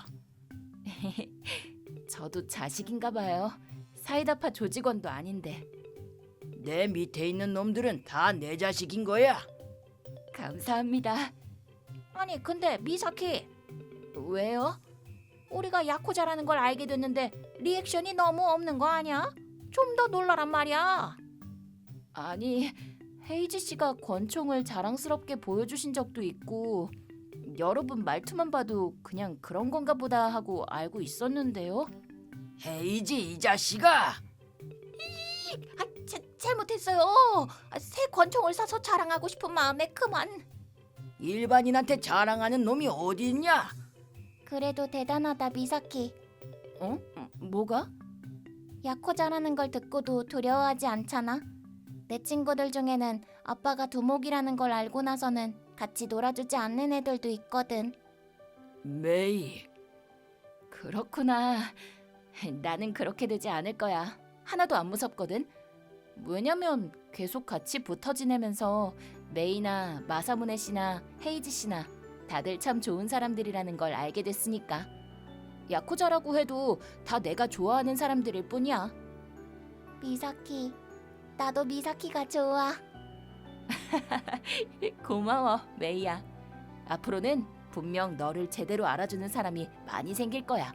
저도 자식인가 봐요. 사이다파 조직원도 아닌데. 내 밑에 있는 놈들은 다 내 자식인 거야. 감사합니다. 아니 근데 미사키 왜요? 우리가 야쿠자라는 걸 알게 됐는데 리액션이 너무 없는 거 아니야? 좀 더 놀라란 말이야. 아니 헤이지 씨가 권총을 자랑스럽게 보여주신 적도 있고 여러분 말투만 봐도 그냥 그런 건가 보다 하고 알고 있었는데요. 헤이지 이 자식아. 잘못했어요. 새 권총을 사서 자랑하고 싶은 마음에 그만. 일반인한테 자랑하는 놈이 어디 있냐? 그래도 대단하다 미사키. 어? 뭐가? 야쿠자라는 걸 듣고도 두려워하지 않잖아. 내 친구들 중에는 아빠가 두목이라는 걸 알고 나서는 같이 놀아주지 않는 애들도 있거든. 메이. 그렇구나. 나는 그렇게 되지 않을 거야. 하나도 안 무섭거든. 왜냐면 계속 같이 붙어 지내면서 메이나 마사무네 씨나 헤이지 씨나 다들 참 좋은 사람들이라는 걸 알게 됐으니까. 야쿠자라고 해도 다 내가 좋아하는 사람들일 뿐이야. 미사키, 나도 미사키가 좋아. 고마워, 메이야. 앞으로는 분명 너를 제대로 알아주는 사람이 많이 생길 거야.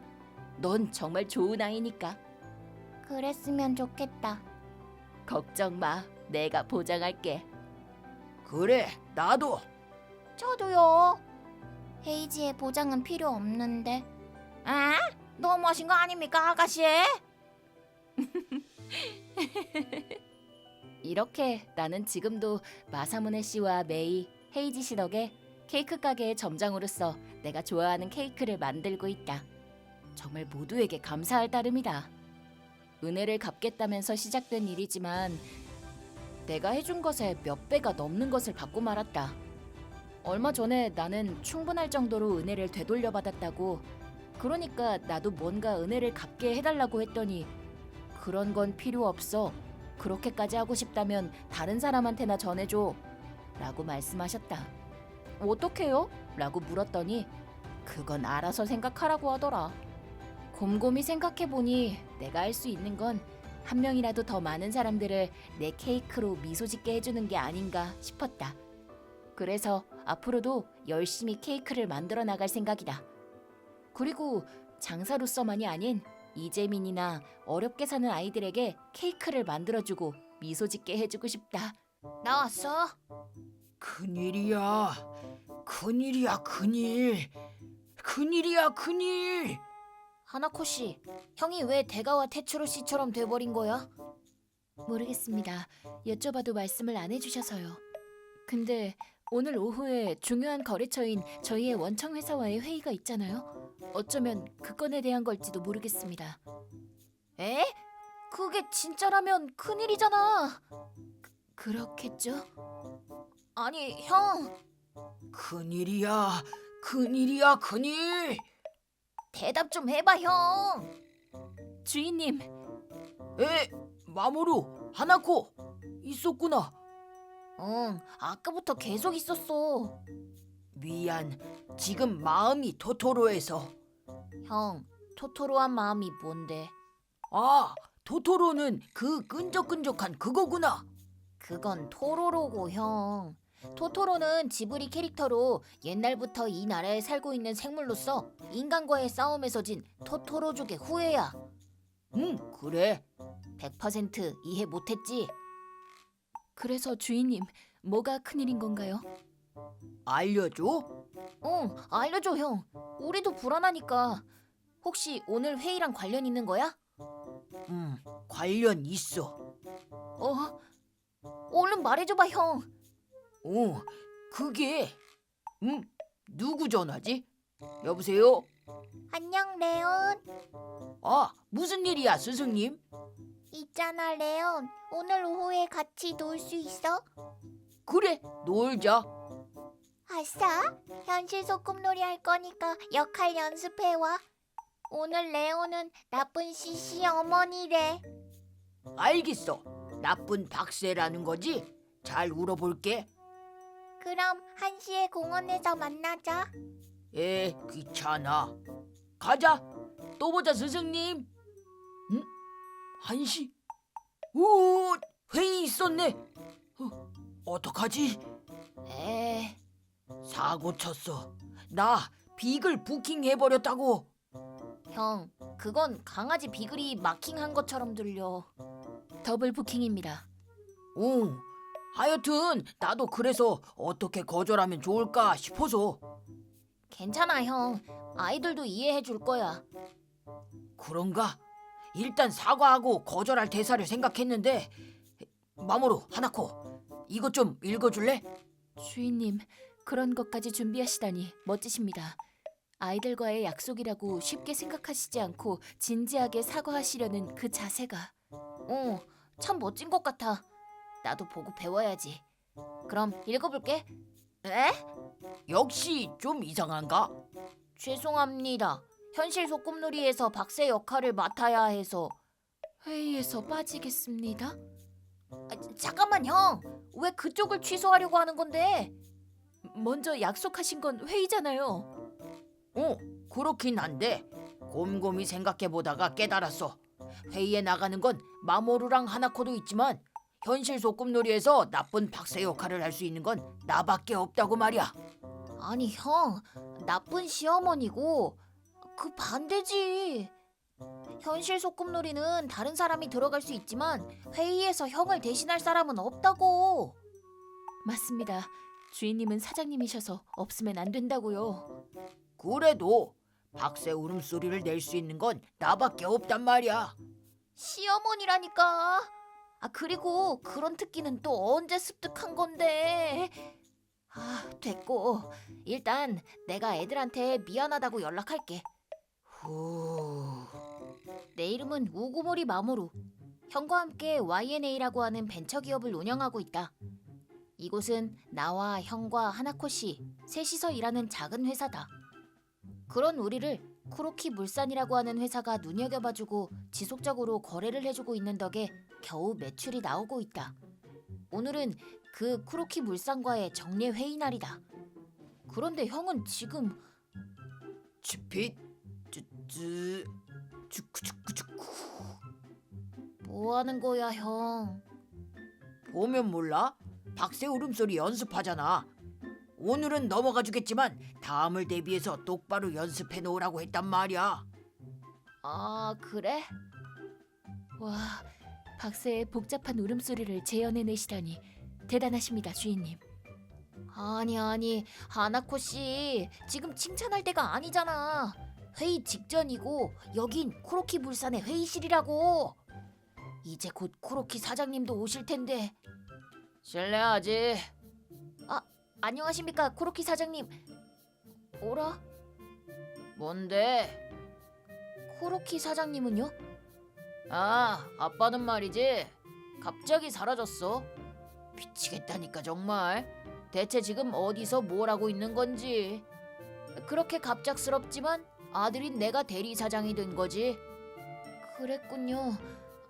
넌 정말 좋은 아이니까. 그랬으면 좋겠다. 걱정 마. 내가 보장할게. 그래, 나도. 저도요. 헤이지의 보장은 필요 없는데. 아? 너무하신 거 아닙니까, 아가씨? 이렇게 나는 지금도 마사무네 씨와 메이, 헤이지 씨 덕에 케이크 가게의 점장으로서 내가 좋아하는 케이크를 만들고 있다. 정말 모두에게 감사할 따름이다. 은혜를 갚겠다면서 시작된 일이지만 내가 해준 것에 몇 배가 넘는 것을 받고 말았다. 얼마 전에 나는 충분할 정도로 은혜를 되돌려 받았다고. 그러니까 나도 뭔가 은혜를 갚게 해달라고 했더니 그런 건 필요 없어. 그렇게까지 하고 싶다면 다른 사람한테나 전해줘. 라고 말씀하셨다. 어떡해요? 라고 물었더니 그건 알아서 생각하라고 하더라. 곰곰이 생각해보니 내가 할 수 있는 건 한 명이라도 더 많은 사람들을 내 케이크로 미소 짓게 해주는 게 아닌가 싶었다. 그래서 앞으로도 열심히 케이크를 만들어 나갈 생각이다. 그리고 장사로서만이 아닌 이재민이나 어렵게 사는 아이들에게 케이크를 만들어주고 미소 짓게 해주고 싶다. 나왔어? 큰일이야. 큰일이야, 큰일. 큰일이야, 큰일. 하나코 씨, 형이 왜 대가와 테츠로 씨처럼 돼버린 거야? 모르겠습니다. 여쭤봐도 말씀을 안 해주셔서요. 근데 오늘 오후에 중요한 거래처인 저희의 원청 회사와의 회의가 있잖아요. 어쩌면 그 건에 대한 걸지도 모르겠습니다. 에? 그게 진짜라면 큰일이잖아. 그렇겠죠? 아니, 형. 큰일이야. 큰일이야, 큰일. 대답 좀 해봐, 형. 주인님. 에, 마모루, 하나코. 있었구나. 응, 아까부터 계속 있었어. 미안. 지금 마음이 토토로에서. 형, 토토로한 마음이 뭔데? 아, 토토로는 그 끈적끈적한 그거구나. 그건 토로로고, 형. 토토로는 지브리 캐릭터로 옛날부터 이 나라에 살고 있는 생물로서 인간과의 싸움에서 진 토토로족의 후예야. 그래. 100% 이해 못했지? 그래서 주인님, 뭐가 큰일인 건가요? 알려줘? 응, 알려줘, 형. 우리도 불안하니까. 혹시 오늘 회의랑 관련 있는 거야? 관련 있어. 어? 얼른 말해줘봐, 형. 그게 누구 전화지? 여보세요? 안녕, 레온. 아, 무슨 일이야, 스승님? 있잖아, 레온. 오늘 오후에 같이 놀 수 있어? 그래, 놀자. 아싸! 현실 소꿉놀이 할 거니까 역할 연습해와. 오늘 레온은 나쁜 CC 어머니래. 알겠어. 나쁜 박세라는 거지? 잘 울어볼게. 그럼 1시에 공원에서 만나자. 귀찮아. 가자. 또 보자, 스승님. 1시? 오, 회의 있었네. 어떡하지? 에, 사고 쳤어. 나 빅을 부킹해버렸다고. 형, 그건 강아지 비글이 마킹한 것처럼 들려. 더블 부킹입니다. 오, 하여튼 나도 그래서 어떻게 거절하면 좋을까 싶어서. 괜찮아, 형. 아이들도 이해해 줄 거야. 그런가? 일단 사과하고 거절할 대사를 생각했는데 마모루 하나코 이것 좀 읽어줄래? 주인님, 그런 것까지 준비하시다니 멋지십니다. 아이들과의 약속이라고 쉽게 생각하시지 않고 진지하게 사과하시려는 그 자세가 참 멋진 것 같아. 나도 보고 배워야지. 그럼 읽어볼게. 에? 역시 좀 이상한가? 죄송합니다. 현실 소꿉놀이에서 박새 역할을 맡아야 해서 회의에서 빠지겠습니다. 잠깐만 형, 왜 그쪽을 취소하려고 하는 건데? 먼저 약속하신 건 회의잖아요. 그렇긴 한데 곰곰이 생각해보다가 깨달았어. 회의에 나가는 건 마모루랑 하나코도 있지만 현실 소꿉놀이에서 나쁜 박새 역할을 할 수 있는 건 나밖에 없다고 말이야. 아니 형, 나쁜 시어머니고 그 반대지. 현실 소꿉놀이는 다른 사람이 들어갈 수 있지만 회의에서 형을 대신할 사람은 없다고. 맞습니다. 주인님은 사장님이셔서 없으면 안 된다고요. 그래도 박새 울음소리를 낼 수 있는 건 나밖에 없단 말이야. 시어머니라니까. 그리고 그런 특기는 또 언제 습득한 건데. 됐고. 일단 내가 애들한테 미안하다고 연락할게. 후... 내 이름은 우구모리 마모루. 형과 함께 YNA라고 하는 벤처기업을 운영하고 있다. 이곳은 나와 형과 하나코 씨 셋이서 일하는 작은 회사다. 그런 우리를 쿠로키 물산이라고 하는 회사가 눈여겨봐주고 지속적으로 거래를 해주고 있는 덕에 겨우 매출이 나오고 있다. 오늘은 그 쿠로키 물산과의 정례 회의 날이다. 그런데 형은 지금 치핏 쯔쯔 주쿠주쿠주쿠. 뭐 하는 거야, 형? 보면 몰라? 박새 울음소리 연습하잖아. 오늘은 넘어가 주겠지만 다음을 대비해서 똑바로 연습해 놓으라고 했단 말이야. 그래? 와, 박새의 복잡한 울음소리를 재현해내시다니 대단하십니다, 주인님. 아니, 하나코 씨, 지금 칭찬할 때가 아니잖아. 회의 직전이고 여긴 쿠로키 물산의 회의실이라고. 이제 곧 쿠로키 사장님도 오실 텐데. 실례하지. 안녕하십니까, 쿠로키 사장님. 오라? 뭔데? 쿠로키 사장님은요? 아빠는 말이지. 갑자기 사라졌어. 미치겠다니까 정말. 대체 지금 어디서 뭘 하고 있는 건지. 그렇게 갑작스럽지만 아들인 내가 대리사장이 된 거지. 그랬군요.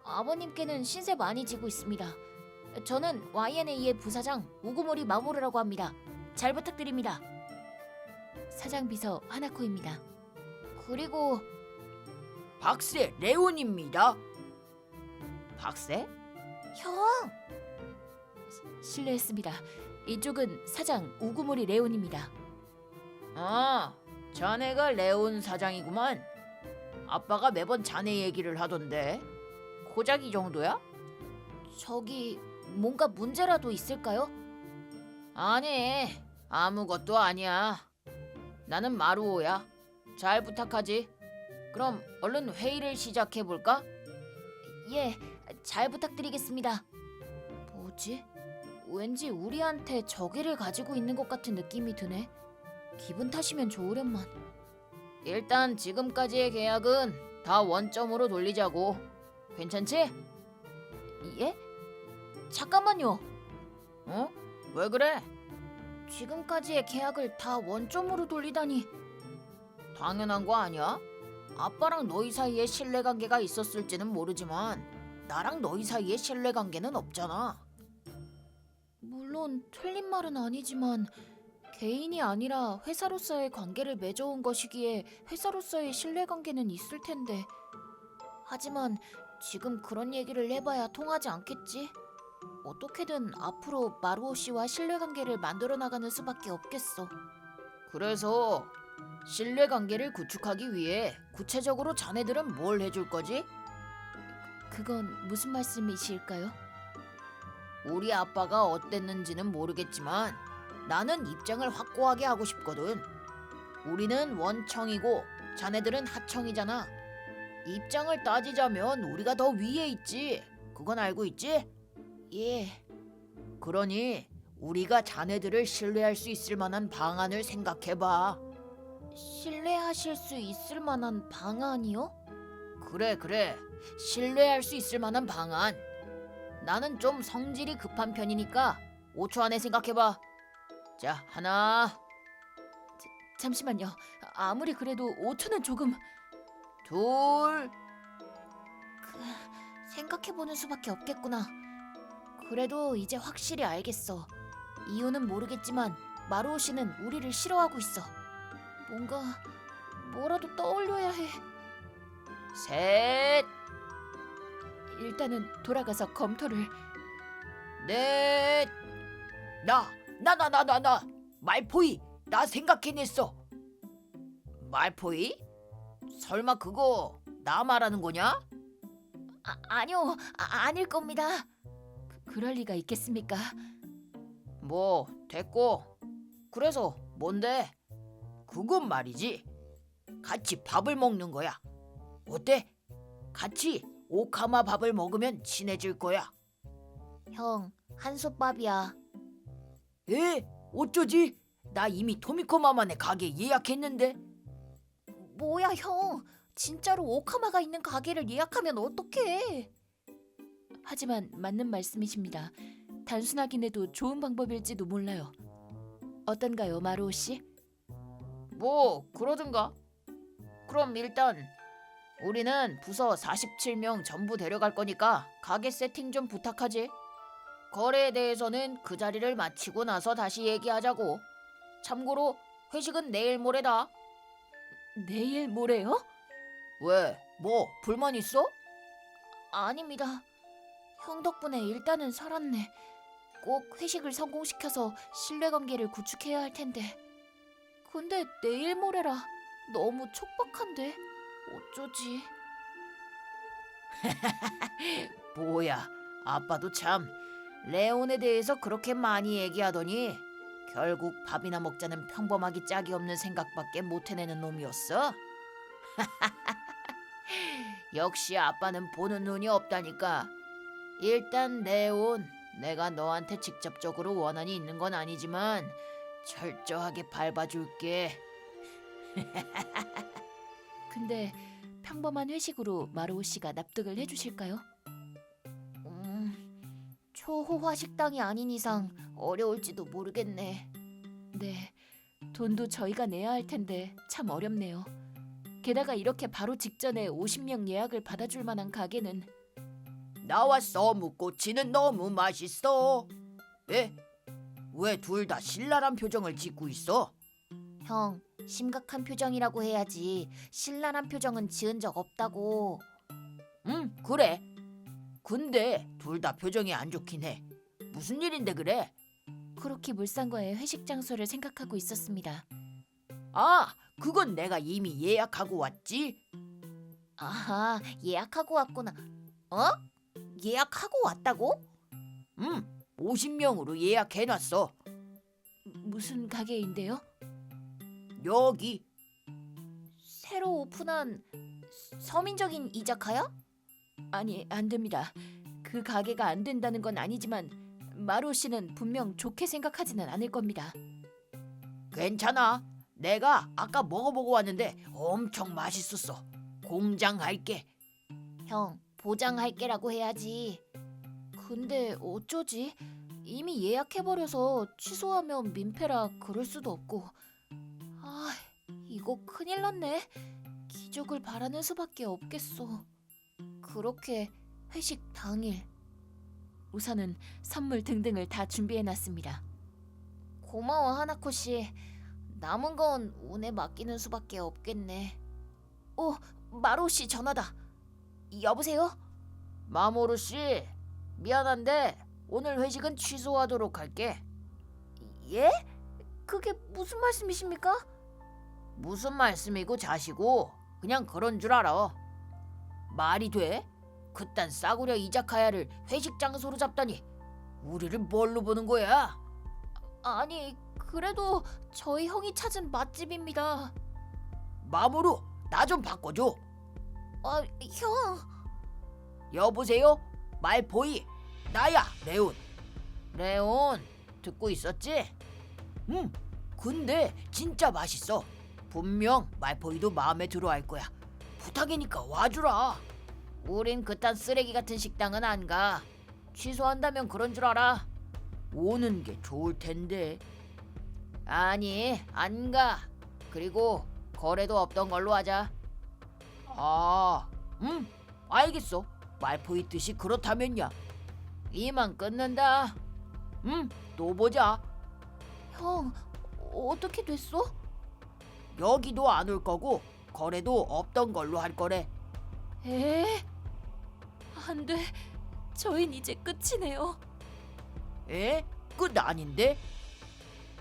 아버님께는 신세 많이 지고 있습니다. 저는 YNA의 부사장 우구모리 마모루라고 합니다. 잘 부탁드립니다. 사장 비서 하나코입니다. 그리고 박새 레온입니다. 박새? 형! 실례했습니다. 이쪽은 사장 우구모리 레온입니다. 자네가 레온 사장이구만. 아빠가 매번 자네 얘기를 하던데. 고작 이 정도야? 저기 뭔가 문제라도 있을까요? 아니, 아무것도 아니야. 나는 마루오야. 잘 부탁하지. 그럼 얼른 회의를 시작해 볼까? 예, 잘 부탁드리겠습니다. 뭐지? 왠지 우리한테 적의를 가지고 있는 것 같은 느낌이 드네. 기분 탓이면 좋으련만. 일단 지금까지의 계약은 다 원점으로 돌리자고. 괜찮지? 예? 잠깐만요. 왜 그래? 지금까지의 계약을 다 원점으로 돌리다니. 당연한 거 아니야? 아빠랑 너희 사이에 신뢰관계가 있었을지는 모르지만 나랑 너희 사이에 신뢰관계는 없잖아. 물론 틀린 말은 아니지만 개인이 아니라 회사로서의 관계를 맺어온 것이기에 회사로서의 신뢰관계는 있을 텐데. 하지만 지금 그런 얘기를 해봐야 통하지 않겠지? 어떻게든 앞으로 마루오 씨와 신뢰관계를 만들어 나가는 수밖에 없겠어. 그래서 신뢰관계를 구축하기 위해 구체적으로 자네들은 뭘 해줄 거지? 그건 무슨 말씀이실까요? 우리 아빠가 어땠는지는 모르겠지만 나는 입장을 확고하게 하고 싶거든. 우리는 원청이고 자네들은 하청이잖아. 입장을 따지자면 우리가 더 위에 있지. 그건 알고 있지? 예. 그러니 우리가 자네들을 신뢰할 수 있을 만한 방안을 생각해봐. 신뢰하실 수 있을 만한 방안이요? 그래. 신뢰할 수 있을 만한 방안. 나는 좀 성질이 급한 편이니까 5초 안에 생각해봐. 자, 하나, 잠시만요. 아무리 그래도 5초는 조금 둘, 생각해보는 수밖에 없겠구나. 그래도 이제 확실히 알겠어. 이유는 모르겠지만 마루오 씨는 우리를 싫어하고 있어. 뭐라도 떠올려야 해. 셋, 일단은 돌아가서 검토를. 넷. 나 말포이. 나 생각해냈어. 말포이? 설마 그거 나 말하는 거냐? 아니요, 아닐 겁니다. 그럴 리가 있겠습니까? 뭐 됐고. 그래서 뭔데? 그건 말이지. 같이 밥을 먹는 거야. 어때? 같이 오카마 밥을 먹으면 친해질 거야. 형, 한솥밥이야. 에? 어쩌지? 나 이미 토미코 마마네 가게 예약했는데. 뭐야, 형? 진짜로 오카마가 있는 가게를 예약하면 어떡해? 하지만 맞는 말씀이십니다. 단순하긴 해도 좋은 방법일지도 몰라요. 어떤가요, 마루오 씨? 뭐 그러든가. 그럼 일단 우리는 부서 47명 전부 데려갈 거니까 가게 세팅 좀 부탁하지. 거래에 대해서는 그 자리를 마치고 나서 다시 얘기하자고. 참고로 회식은 내일 모레다. 내일 모레요? 왜? 뭐 불만 있어? 아닙니다. 형 덕분에 일단은 살았네. 꼭 회식을 성공시켜서 신뢰관계를 구축해야 할 텐데. 근데 내일 모레라 너무 촉박한데 어쩌지? 뭐야, 아빠도 참 레온에 대해서 그렇게 많이 얘기하더니 결국 밥이나 먹자는 평범하기 짝이 없는 생각밖에 못 해내는 놈이었어? 역시 아빠는 보는 눈이 없다니까. 일단 레온, 내가 너한테 직접적으로 원한이 있는 건 아니지만 철저하게 밟아줄게. 근데 평범한 회식으로 마루오 씨가 납득을 해주실까요? 초호화 식당이 아닌 이상 어려울지도 모르겠네. 네, 돈도 저희가 내야 할 텐데 참 어렵네요. 게다가 이렇게 바로 직전에 50명 예약을 받아줄 만한 가게는 나와 써무꼬치는 너무 맛있어. 에? 왜 둘 다 신랄한 표정을 짓고 있어? 형, 심각한 표정이라고 해야지. 신랄한 표정은 지은 적 없다고. 응, 그래. 근데 둘 다 표정이 안 좋긴 해. 무슨 일인데 그래? 크로키 물상과의 회식 장소를 생각하고 있었습니다. 아, 그건 내가 이미 예약하고 왔지. 아하, 예약하고 왔구나. 어? 예약하고 왔다고? 50명으로 예약해놨어. 무슨 가게인데요? 여기. 새로 오픈한 서민적인 이자카야? 아니, 안 됩니다. 그 가게가 안 된다는 건 아니지만 마루오 씨는 분명 좋게 생각하지는 않을 겁니다. 괜찮아. 내가 아까 먹어보고 왔는데 엄청 맛있었어. 공장할게. 형, 보장할게라고 해야지. 근데 어쩌지? 이미 예약해버려서 취소하면 민폐라 그럴 수도 없고. 아, 이거 큰일 났네. 기적을 바라는 수밖에 없겠어. 그렇게 회식 당일 우선은 선물 등등을 다 준비해놨습니다. 고마워, 하나코 씨. 남은 건 운에 맡기는 수밖에 없겠네. 마루오 씨 전화다. 여보세요? 마모루 씨, 미안한데 오늘 회식은 취소하도록 할게. 예? 그게 무슨 말씀이십니까? 무슨 말씀이고 자시고 그냥 그런 줄 알아. 말이 돼? 그딴 싸구려 이자카야를 회식 장소로 잡다니 우리를 뭘로 보는 거야? 아니, 그래도 저희 형이 찾은 맛집입니다. 마모루 나 좀 바꿔줘. 아, 형. 여보세요? 말보이 나야 레온. 레온 듣고 있었지? 근데 진짜 맛있어. 분명 말보이도 마음에 들어 할 거야. 부탁이니까 와주라. 우린 그딴 쓰레기 같은 식당은 안 가. 취소한다면 그런 줄 알아. 오는 게 좋을 텐데. 아니 안 가. 그리고 거래도 없던 걸로 하자. 아, 알겠어. 말포이 뜻이 그렇다면야. 이만 끊는다. 또 보자. 형, 어떻게 됐어? 여기도 안 올 거고 거래도 없던 걸로 할 거래. 에? 안 돼. 저흰 이제 끝이네요. 에? 끝 아닌데?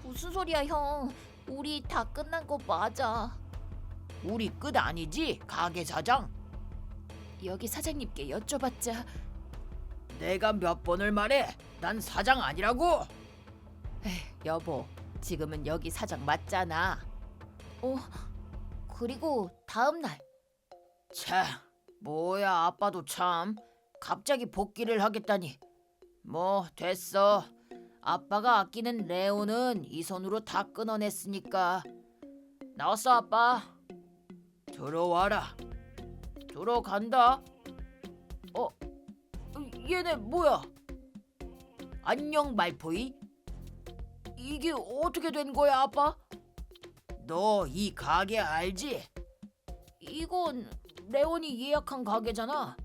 무슨 소리야, 형. 우리 다 끝난 거 맞아. 우리 끝 아니지, 가게 사장? 여기 사장님께 여쭤봤자 내가 몇 번을 말해? 난 사장 아니라고. 여보, 지금은 여기 사장 맞잖아. 그리고 다음 날 차, 뭐야 아빠도 참 갑자기 복귀를 하겠다니. 뭐 됐어. 아빠가 아끼는 레오는 이 손으로 다 끊어냈으니까. 나왔어 아빠. 들어와라. 들어간다. 얘네 뭐야? 안녕 말포이. 이게 어떻게 된 거야 아빠? 너 이 가게 알지? 이건 레온이 예약한 가게잖아.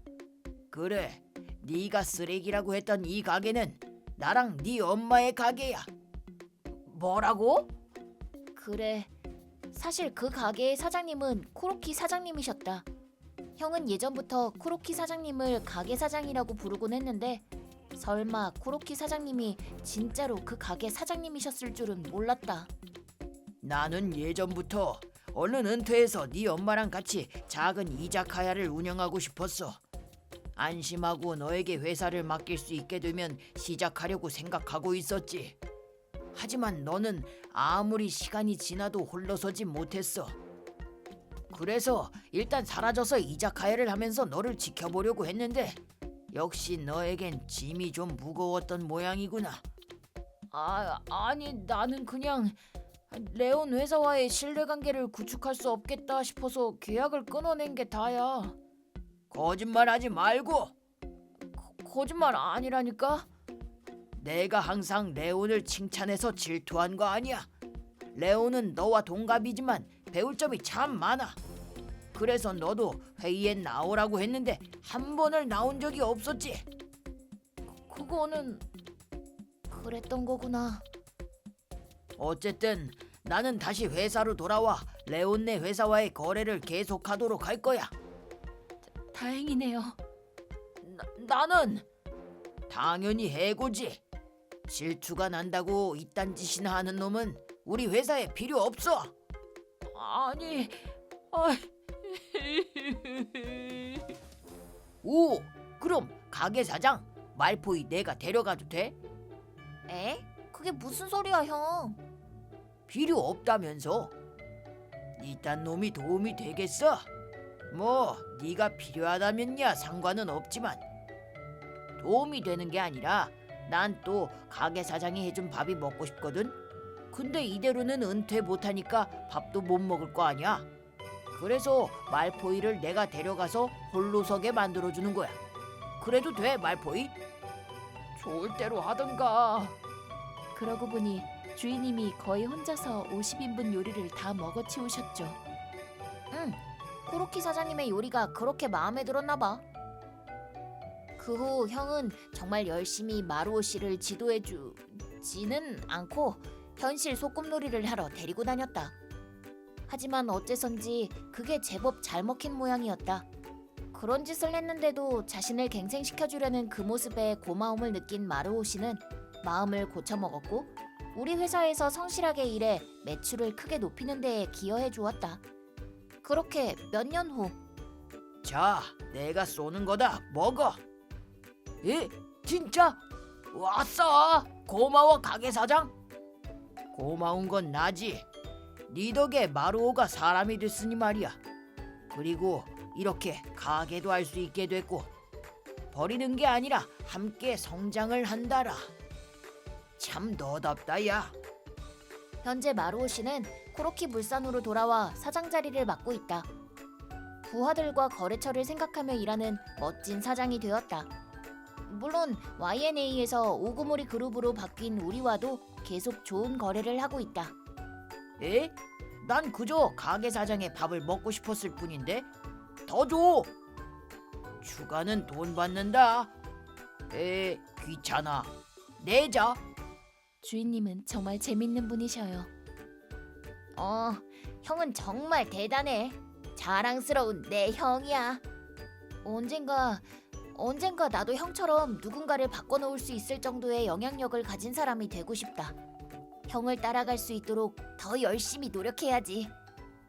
그래, 네가 쓰레기라고 했던 이 가게는 나랑 네 엄마의 가게야. 뭐라고? 그래. 사실 그 가게의 사장님은 코로키 사장님이셨다. 형은 예전부터 코로키 사장님을 가게 사장이라고 부르곤 했는데 설마 코로키 사장님이 진짜로 그 가게 사장님이셨을 줄은 몰랐다. 나는 예전부터 얼른 은퇴해서 네 엄마랑 같이 작은 이자카야를 운영하고 싶었어. 안심하고 너에게 회사를 맡길 수 있게 되면 시작하려고 생각하고 있었지. 하지만 너는 아무리 시간이 지나도 홀로서지 못했어. 그래서 일단 사라져서 이자카야를 하면서 너를 지켜보려고 했는데 역시 너에겐 짐이 좀 무거웠던 모양이구나. 아니 나는 그냥 레온 회사와의 신뢰관계를 구축할 수 없겠다 싶어서 계약을 끊어낸 게 다야. 거짓말하지 말고. 거짓말 아니라니까. 내가 항상 레온을 칭찬해서 질투한 거 아니야. 레온은 너와 동갑이지만 배울 점이 참 많아. 그래서 너도 회의에 나오라고 했는데 한 번을 나온 적이 없었지. 그거는 그랬던 거구나. 어쨌든 나는 다시 회사로 돌아와 레온네 회사와의 거래를 계속하도록 할 거야. 다행이네요. 나는 당연히 해고지. 질투가 난다고 이딴 짓이나 하는 놈은 우리 회사에 필요 없어. 아니, 오, 그럼 가게 사장 말포이 내가 데려가도 돼? 에? 그게 무슨 소리야, 형? 필요 없다면서? 이딴 놈이 도움이 되겠어? 뭐 네가 필요하다면야 상관은 없지만 도움이 되는 게 아니라 난 또 가게 사장이 해준 밥이 먹고 싶거든. 근데 이대로는 은퇴 못하니까 밥도 못 먹을 거 아니야. 그래서 말포이를 내가 데려가서 홀로 서게 만들어주는 거야. 그래도 돼 말포이? 좋을 대로 하던가. 그러고 보니 주인님이 거의 혼자서 50인분 요리를 다 먹어치우셨죠. 응, 코로키 사장님의 요리가 그렇게 마음에 들었나 봐. 그 후 형은 정말 열심히 마루오 씨를 지도해주지는 않고 현실 소꿉놀이를 하러 데리고 다녔다. 하지만 어째선지 그게 제법 잘 먹힌 모양이었다. 그런 짓을 했는데도 자신을 갱생시켜주려는 그 모습에 고마움을 느낀 마루오 씨는 마음을 고쳐먹었고 우리 회사에서 성실하게 일해 매출을 크게 높이는 데에 기여해 주었다. 그렇게 몇 년 후 자, 내가 쏘는 거다. 먹어. 에? 진짜? 왔어. 고마워, 가게 사장. 고마운 건 나지. 네 덕에 마루오가 사람이 됐으니 말이야. 그리고 이렇게 가게도 할 수 있게 됐고 버리는 게 아니라 함께 성장을 한다라. 참 너답다, 야. 현재 마루오 씨는 코로키 물산으로 돌아와 사장 자리를 맡고 있다. 부하들과 거래처를 생각하며 일하는 멋진 사장이 되었다. 물론 YNA에서 오구모리 그룹으로 바뀐 우리와도 계속 좋은 거래를 하고 있다. 에? 난 그저 가게 사장의 밥을 먹고 싶었을 뿐인데 더 줘. 추가는 돈 받는다. 귀찮아. 내자. 주인님은 정말 재밌는 분이셔요. 형은 정말 대단해. 자랑스러운 내 형이야. 언젠가 나도 형처럼 누군가를 바꿔놓을 수 있을 정도의 영향력을 가진 사람이 되고 싶다. 형을 따라갈 수 있도록 더 열심히 노력해야지.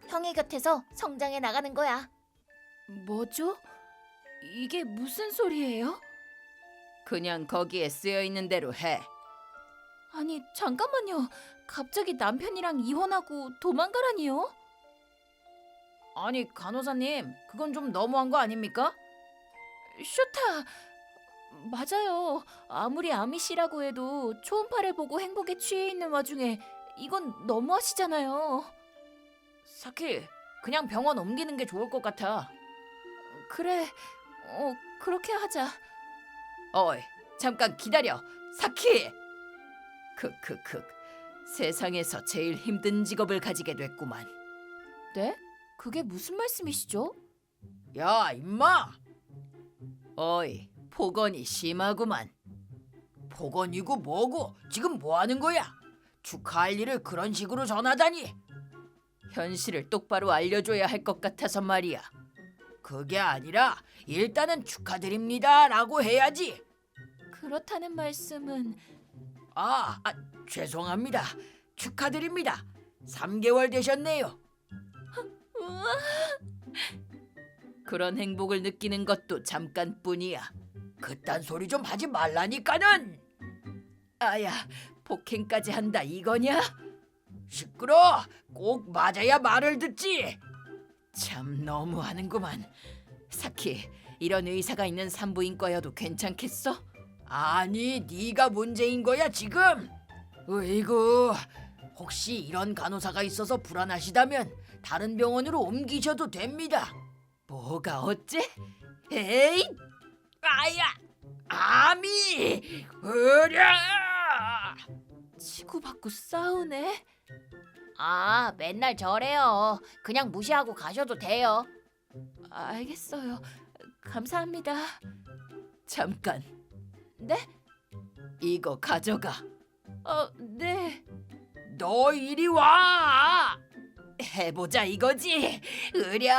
형의 곁에서 성장해 나가는 거야. 뭐죠? 이게 무슨 소리예요? 그냥 거기에 쓰여 있는 대로 해. 아니, 잠깐만요. 갑자기 남편이랑 이혼하고 도망가라니요? 아니, 간호사님, 그건 좀 너무한 거 아닙니까? 쇼타, 맞아요. 아무리 아미씨라고 해도 초음파를 보고 행복에 취해 있는 와중에 이건 너무하시잖아요. 사키, 그냥 병원 옮기는 게 좋을 것 같아. 그래, 그렇게 하자. 어이, 잠깐 기다려. 사키! 크크크. 세상에서 제일 힘든 직업을 가지게 됐구만. 네? 그게 무슨 말씀이시죠? 야, 임마! 어이, 폭언이 심하구만. 폭언이고 뭐고 지금 뭐 하는 거야? 축하할 일을 그런 식으로 전하다니. 현실을 똑바로 알려줘야 할 것 같아서 말이야. 그게 아니라 일단은 축하드립니다라고 해야지. 그렇다는 말씀은 죄송합니다. 축하드립니다. 3개월 되셨네요. 우와, 그런 행복을 느끼는 것도 잠깐뿐이야. 그딴 소리 좀 하지 말라니까는. 아야, 폭행까지 한다 이거냐? 시끄러. 꼭 맞아야 말을 듣지. 참 너무하는구만. 사키, 이런 의사가 있는 산부인과여도 괜찮겠어? 아니, 네가 문제인 거야 지금. 으이구, 혹시 이런 간호사가 있어서 불안하시다면 다른 병원으로 옮기셔도 됩니다. 뭐가 어째? 에이, 아야, 아미, 으랴! 치고받고 싸우네. 맨날 저래요. 그냥 무시하고 가셔도 돼요. 알겠어요. 감사합니다. 잠깐, 네? 이거 가져가. 네. 너 이리 와. 해보자 이거지. 으랴!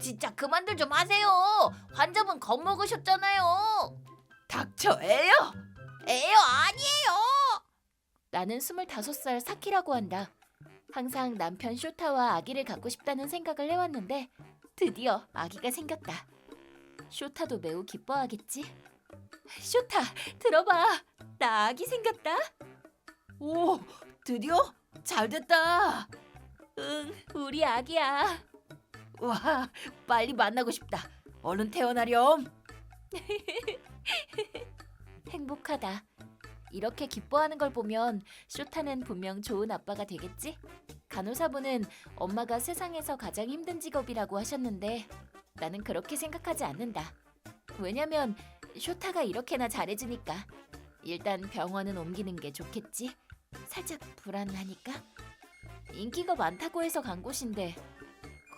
진짜 그만들 좀 하세요. 환자분 겁먹으셨잖아요. 닥쳐, 애요. 에요, 아니에요. 나는 25살 사키라고 한다. 항상 남편 쇼타와 아기를 갖고 싶다는 생각을 해왔는데 드디어 아기가 생겼다. 쇼타도 매우 기뻐하겠지? 쇼타, 들어봐. 나 아기 생겼다. 오, 드디어 잘 됐다. 응, 우리 아기야. 와, 빨리 만나고 싶다. 얼른 태어나렴. 행복하다. 이렇게 기뻐하는 걸 보면 쇼타는 분명 좋은 아빠가 되겠지? 간호사분은 엄마가 세상에서 가장 힘든 직업이라고 하셨는데 나는 그렇게 생각하지 않는다. 왜냐면 쇼타가 이렇게나 잘해주니까. 일단 병원은 옮기는 게 좋겠지? 살짝 불안하니까. 인기가 많다고 해서 간 곳인데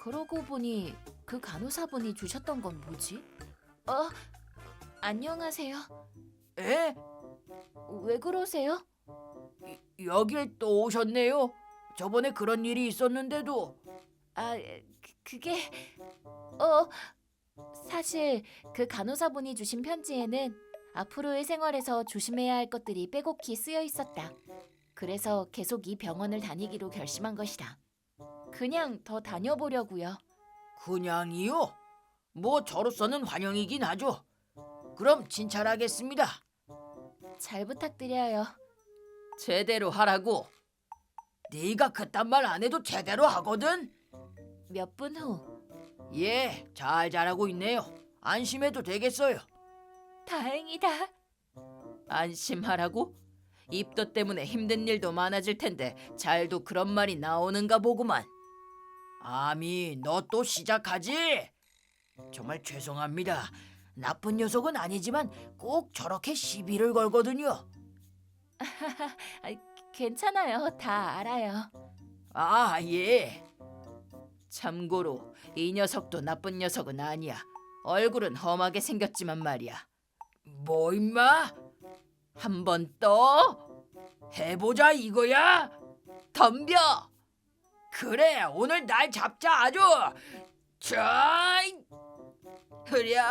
그러고 보니 그 간호사분이 주셨던 건 뭐지? 안녕하세요. 에? 왜 그러세요? 여길 또 오셨네요. 저번에 그런 일이 있었는데도. 그게 사실 그 간호사분이 주신 편지에는 앞으로의 생활에서 조심해야 할 것들이 빼곡히 쓰여 있었다. 그래서 계속 이 병원을 다니기로 결심한 것이다. 그냥 더 다녀보려고요. 그냥이요? 뭐 저로서는 환영이긴 하죠. 그럼 진찰하겠습니다. 잘 부탁드려요. 제대로 하라고. 네가 그딴 말 안 해도 제대로 하거든. 몇 분 후. 예, 잘 자라고 있네요. 안심해도 되겠어요. 다행이다. 안심하라고? 입덧 때문에 힘든 일도 많아질 텐데 잘도 그런 말이 나오는가 보구만. 아미, 너 또 시작하지? 정말 죄송합니다. 나쁜 녀석은 아니지만 꼭 저렇게 시비를 걸거든요. 괜찮아요. 다 알아요. 아, 예. 참고로 이 녀석도 나쁜 녀석은 아니야. 얼굴은 험하게 생겼지만 말이야. 뭐 임마? 한 번 더 해보자 이거야? 덤벼. 그래, 오늘 날 잡자 아주. 자, 흐랴.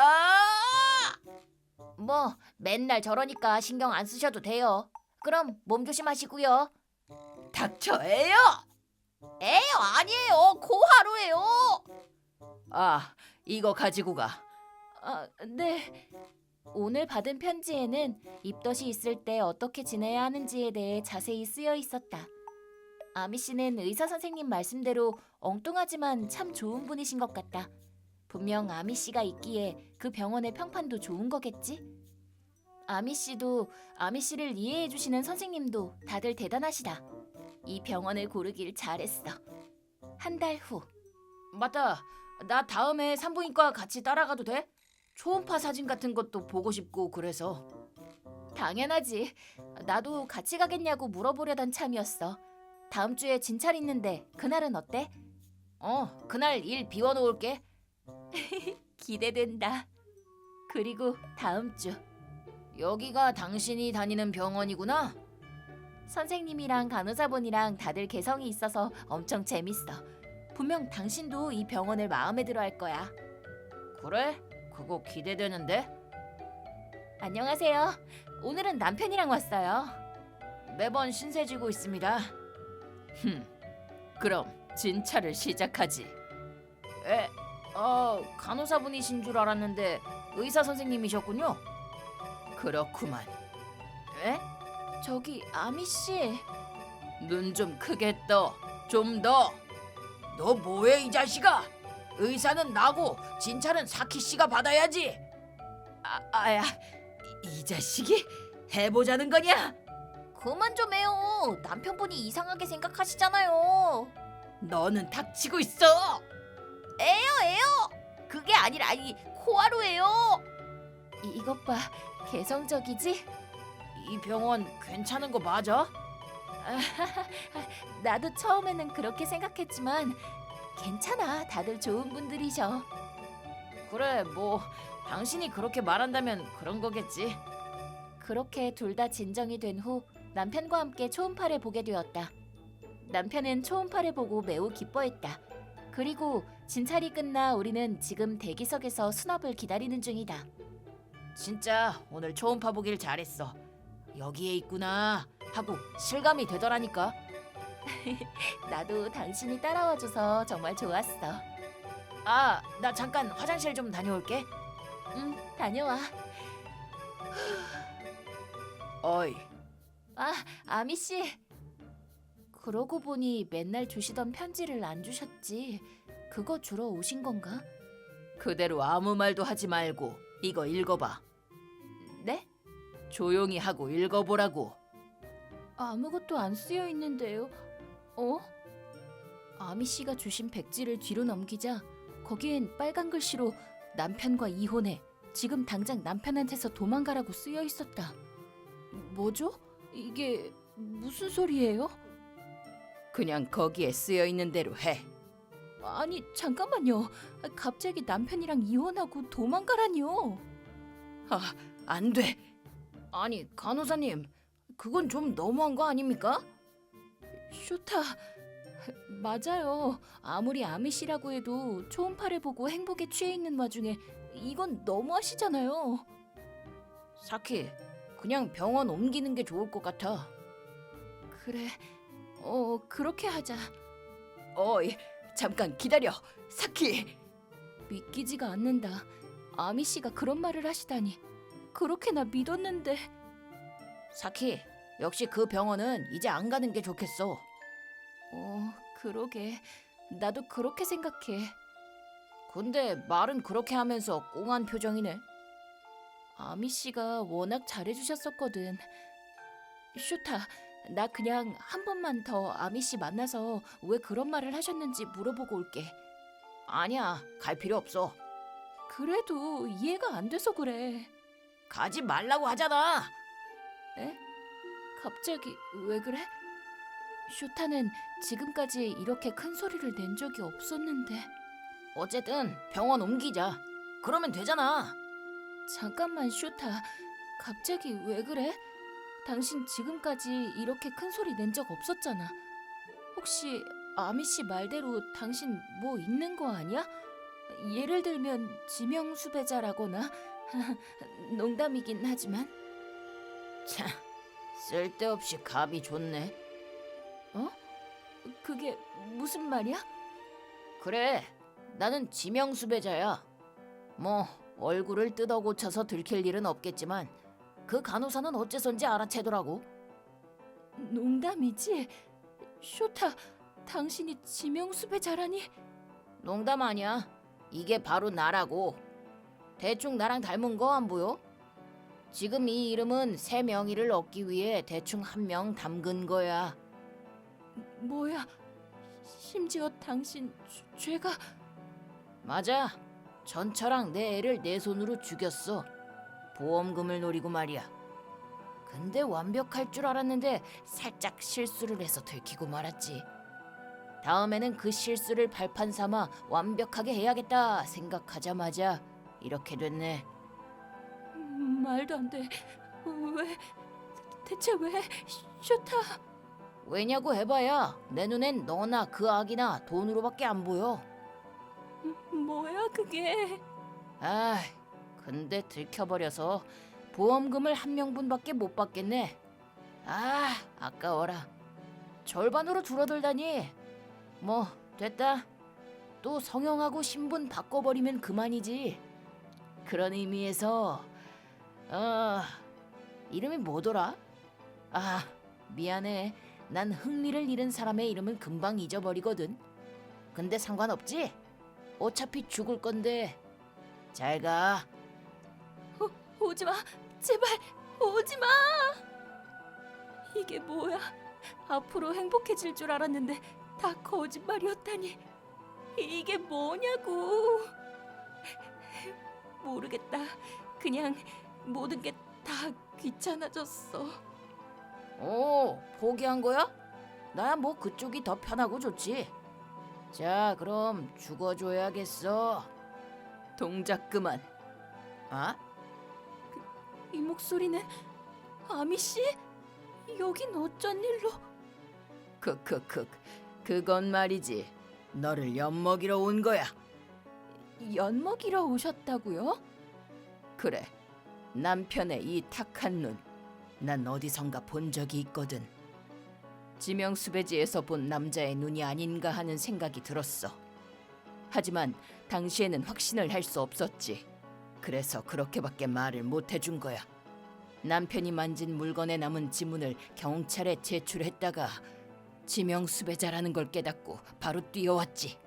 뭐 맨날 저러니까 신경 안 쓰셔도 돼요. 그럼 몸 조심하시고요. 닥쳐해요. 에요 아니에요. 코하루예요. 아, 이거 가지고 가. 네. 오늘 받은 편지에는 입덧이 있을 때 어떻게 지내야 하는지에 대해 자세히 쓰여 있었다. 아미 씨는 의사 선생님 말씀대로 엉뚱하지만 참 좋은 분이신 것 같다. 분명 아미 씨가 있기에 그 병원의 평판도 좋은 거겠지? 아미 씨도 아미 씨를 이해해 주시는 선생님도 다들 대단하시다. 이 병원을 고르길 잘했어. 한 달 후. 맞다. 나 다음에 산부인과 같이 따라가도 돼? 초음파 사진 같은 것도 보고 싶고 그래서. 당연하지. 나도 같이 가겠냐고 물어보려던 참이었어. 다음 주에 진찰 있는데 그날은 어때? 그날 일 비워놓을게. 기대된다. 그리고 다음 주. 여기가 당신이 다니는 병원이구나. 선생님이랑 간호사분이랑 다들 개성이 있어서 엄청 재밌어. 분명 당신도 이 병원을 마음에 들어 할 거야. 그래? 그거 기대되는데? 안녕하세요. 오늘은 남편이랑 왔어요. 매번 신세 지고 있습니다. 그럼 진찰을 시작하지. 간호사분이신 줄 알았는데 의사 선생님이셨군요. 그렇구만. 저기 아미 씨. 눈 좀 크게 떠. 좀 더. 너 뭐해 이 자식아? 의사는 나고 진찰은 사키 씨가 받아야지. 아야, 이 자식이 해보자는 거냐? 그만 좀 해요. 남편분이 이상하게 생각하시잖아요. 너는 닥치고 있어. 에요. 그게 아니라 코하루예요. 이것 봐. 개성적이지? 이 병원 괜찮은 거 맞아? 나도 처음에는 그렇게 생각했지만 괜찮아. 다들 좋은 분들이셔. 그래, 뭐 당신이 그렇게 말한다면 그런 거겠지. 그렇게 둘 다 진정이 된 후 남편과 함께 초음파를 보게 되었다. 남편은 초음파를 보고 매우 기뻐했다. 그리고 진찰이 끝나 우리는 지금 대기석에서 수납을 기다리는 중이다. 진짜 오늘 초음파 보길 잘했어. 여기에 있구나 하고 실감이 되더라니까. 나도 당신이 따라와줘서 정말 좋았어. 나 잠깐 화장실 좀 다녀올게. 응, 다녀와. 어이. 아미 씨. 그러고 보니 맨날 주시던 편지를 안 주셨지. 그거 주러 오신 건가? 그대로 아무 말도 하지 말고 이거 읽어봐. 네? 조용히 하고 읽어보라고. 아무것도 안 쓰여 있는데요. 아미 씨가 주신 백지를 뒤로 넘기자 거기엔 빨간 글씨로 남편과 이혼해. 지금 당장 남편한테서 도망가라고 쓰여 있었다. 뭐죠? 이게 무슨 소리예요? 그냥 거기에 쓰여 있는 대로 해. 아니 잠깐만요. 갑자기 남편이랑 이혼하고 도망가라니요. 안 돼. 아니 간호사님, 그건 좀 너무한 거 아닙니까? 쇼타, 맞아요. 아무리 아미씨라고 해도 초음파를 보고 행복에 취해 있는 와중에 이건 너무하시잖아요. 사키, 그냥 병원 옮기는 게 좋을 것 같아. 그래, 그렇게 하자. 어이, 잠깐 기다려. 사키. 믿기지가 않는다. 아미씨가 그런 말을 하시다니. 그렇게 나 믿었는데. 사키, 역시 그 병원은 이제 안 가는 게 좋겠어. 그러게. 나도 그렇게 생각해. 근데 말은 그렇게 하면서 꽁한 표정이네. 아미 씨가 워낙 잘해주셨었거든. 슈타, 나 그냥 한 번만 더 아미 씨 만나서 왜 그런 말을 하셨는지 물어보고 올게. 아니야, 갈 필요 없어. 그래도 이해가 안 돼서 그래. 가지 말라고 하잖아. 에? 갑자기 왜 그래? 슈타는 지금까지 이렇게 큰 소리를 낸 적이 없었는데. 어쨌든 병원 옮기자. 그러면 되잖아. 잠깐만 슈타, 갑자기 왜 그래? 당신 지금까지 이렇게 큰 소리 낸 적 없었잖아. 혹시 아미 씨 말대로 당신 뭐 있는 거 아니야? 예를 들면 지명수배자라거나. 농담이긴 하지만. 참, 쓸데없이 감이 좋네. 그게 무슨 말이야? 그래, 나는 지명수배자야. 뭐 얼굴을 뜯어 고쳐서 들킬 일은 없겠지만 그 간호사는 어째선지 알아채더라고. 농담이지? 슈타, 당신이 지명수배자라니? 농담 아니야. 이게 바로 나라고. 대충 나랑 닮은 거 안 보여? 지금 이 이름은 새 명의를 얻기 위해 대충 한 명 담근 거야. 뭐야? 심지어 당신 죄가... 맞아. 전처랑 내 애를 내 손으로 죽였어. 보험금을 노리고 말이야. 근데 완벽할 줄 알았는데 살짝 실수를 해서 들키고 말았지. 다음에는 그 실수를 발판 삼아 완벽하게 해야겠다 생각하자마자 이렇게 됐네. 말도 안 돼. 왜? 대체 왜? 슈타... 왜냐고 해봐야 내 눈엔 너나 그 아기나 돈으로밖에 안 보여. 뭐야 그게? 아, 근데 들켜버려서 보험금을 한 명분밖에 못 받겠네. 아, 아까워라. 절반으로 줄어들다니. 뭐 됐다. 또 성형하고 신분 바꿔버리면 그만이지. 그런 의미에서 이름이 뭐더라? 아, 미안해. 난 흥미를 잃은 사람의 이름은 금방 잊어버리거든. 근데 상관없지? 어차피 죽을 건데. 잘 가. 오지 마. 제발 오지 마. 이게 뭐야? 앞으로 행복해질 줄 알았는데 다 거짓말이었다니. 이게 뭐냐고. 모르겠다. 그냥 모든 게 다 귀찮아졌어. 오, 포기한 거야? 나야 뭐 그쪽이 더 편하고 좋지. 자, 그럼 죽어줘야겠어. 동작 그만. 아? 이 목소리는 아미 씨? 여긴 어쩐 일로? 크크크. 그건 말이지. 너를 엿먹이러 온 거야. 엿먹이러 오셨다고요? 그래. 남편의 이 탁한 눈. 난 어디선가 본 적이 있거든. 지명수배지에서 본 남자의 눈이 아닌가 하는 생각이 들었어. 하지만 당시에는 확신을 할 수 없었지. 그래서 그렇게밖에 말을 못 해준 거야. 남편이 만진 물건에 남은 지문을 경찰에 제출했다가 지명수배자라는 걸 깨닫고 바로 뛰어왔지.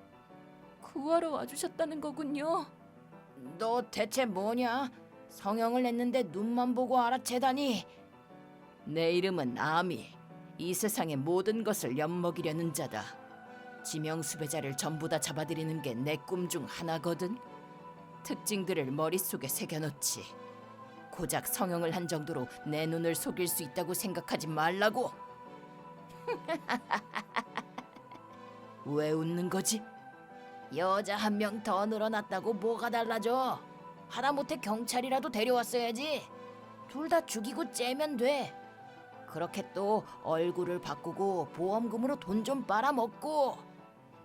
구하러 와주셨다는 거군요. 너 대체 뭐냐? 성형을 했는데 눈만 보고 알아채다니. 내 이름은 아미. 이 세상의 모든 것을 엿먹이려는 자다. 지명수배자를 전부 다 잡아들이는 게 내 꿈 중 하나거든. 특징들을 머릿속에 새겨놓지. 고작 성형을 한 정도로 내 눈을 속일 수 있다고 생각하지 말라고. 왜 웃는 거지? 여자 한 명 더 늘어났다고 뭐가 달라져? 하다못해 경찰이라도 데려왔어야지. 둘 다 죽이고 째면 돼. 그렇게 또 얼굴을 바꾸고 보험금으로 돈 좀 빨아먹고.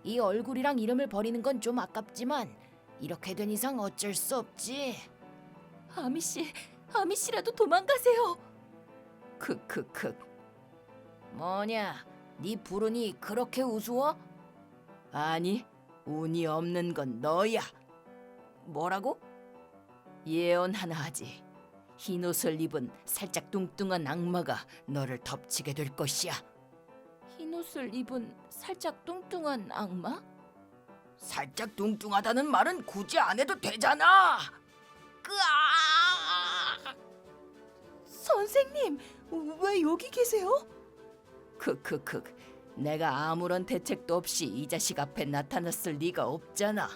이 얼굴이랑 이름을 버리는 건 좀 아깝지만 이렇게 된 이상 어쩔 수 없지. 아미 씨라도 도망가세요. 크크크. 뭐냐? 네 불운이 그렇게 우스워? 아니, 운이 없는 건 너야. 뭐라고? 예언 하나 하지. 흰 옷을 입은 살짝 뚱뚱한 악마가 너를 덮치게 될 것이야. 흰 옷을 입은 살짝 뚱뚱한 악마? 살짝 뚱뚱하다는 말은 굳이 안 해도 되잖아. 으아! 선생님, 왜 여기 계세요? 크크크. 내가 아무런 대책도 없이 이 자식 앞에 나타났을 리가 없잖아.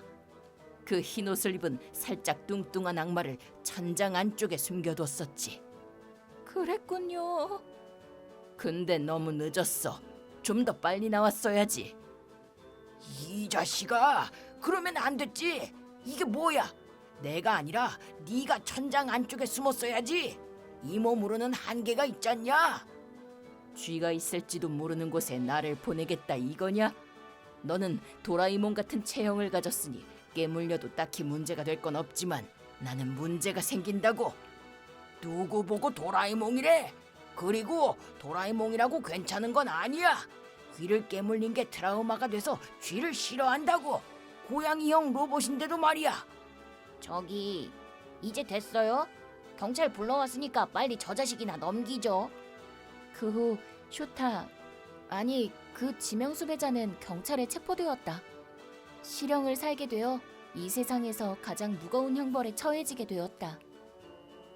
그 흰 옷을 입은 살짝 뚱뚱한 악마를 천장 안쪽에 숨겨뒀었지. 그랬군요. 근데 너무 늦었어. 좀 더 빨리 나왔어야지. 이 자식아, 그러면 안 됐지. 이게 뭐야? 내가 아니라 네가 천장 안쪽에 숨었어야지. 이 몸으로는 한계가 있잖냐. 쥐가 있을지도 모르는 곳에 나를 보내겠다 이거냐? 너는 도라에몽 같은 체형을 가졌으니 깨물려도 딱히 문제가 될 건 없지만 나는 문제가 생긴다고. 누구 보고 도라에몽이래? 그리고 도라에몽이라고 괜찮은 건 아니야. 귀를 깨물린 게 트라우마가 돼서 쥐를 싫어한다고. 고양이형 로봇인데도 말이야. 저기, 이제 됐어요? 경찰 불러왔으니까 빨리 저 자식이나 넘기죠. 그 후 쇼타, 아니 그 지명수배자는 경찰에 체포되었다. 실형을 살게 되어 이 세상에서 가장 무거운 형벌에 처해지게 되었다.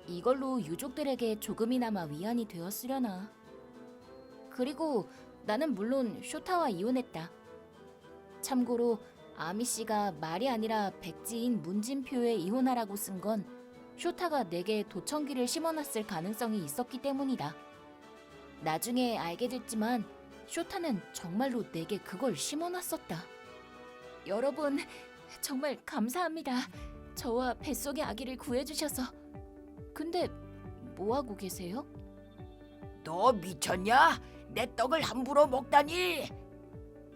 이걸로 유족들에게 조금이나마 위안이 되었으려나. 그리고 나는 물론 쇼타와 이혼했다. 참고로 아미 씨가 말이 아니라 백지인 문진표에 이혼하라고 쓴 건 쇼타가 내게 도청기를 심어놨을 가능성이 있었기 때문이다. 나중에 알게 됐지만 쇼타는 정말로 내게 그걸 심어놨었다. 여러분, 정말 감사합니다. 저와 뱃속의 아기를 구해주셔서. 근데 뭐하고 계세요? 너 미쳤냐? 내 떡을 함부로 먹다니.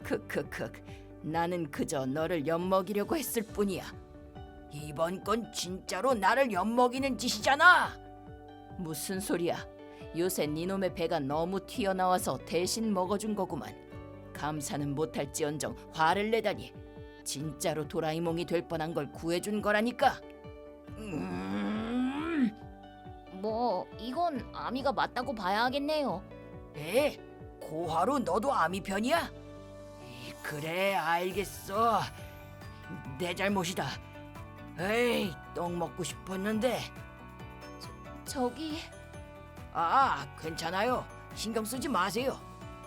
크크크. 나는 그저 너를 엿먹이려고 했을 뿐이야. 이번 건 진짜로 나를 엿먹이는 짓이잖아. 무슨 소리야? 요새 니놈의 배가 너무 튀어나와서 대신 먹어준 거구만. 감사는 못할지언정 화를 내다니. 진짜로 도라에몽이 될 뻔한 걸 구해준 거라니까. 뭐 이건 아미가 맞다고 봐야 하겠네요. 에? 고하루 너도 아미 편이야? 그래 알겠어. 내 잘못이다. 에이 떡 먹고 싶었는데. 저기 괜찮아요. 신경 쓰지 마세요.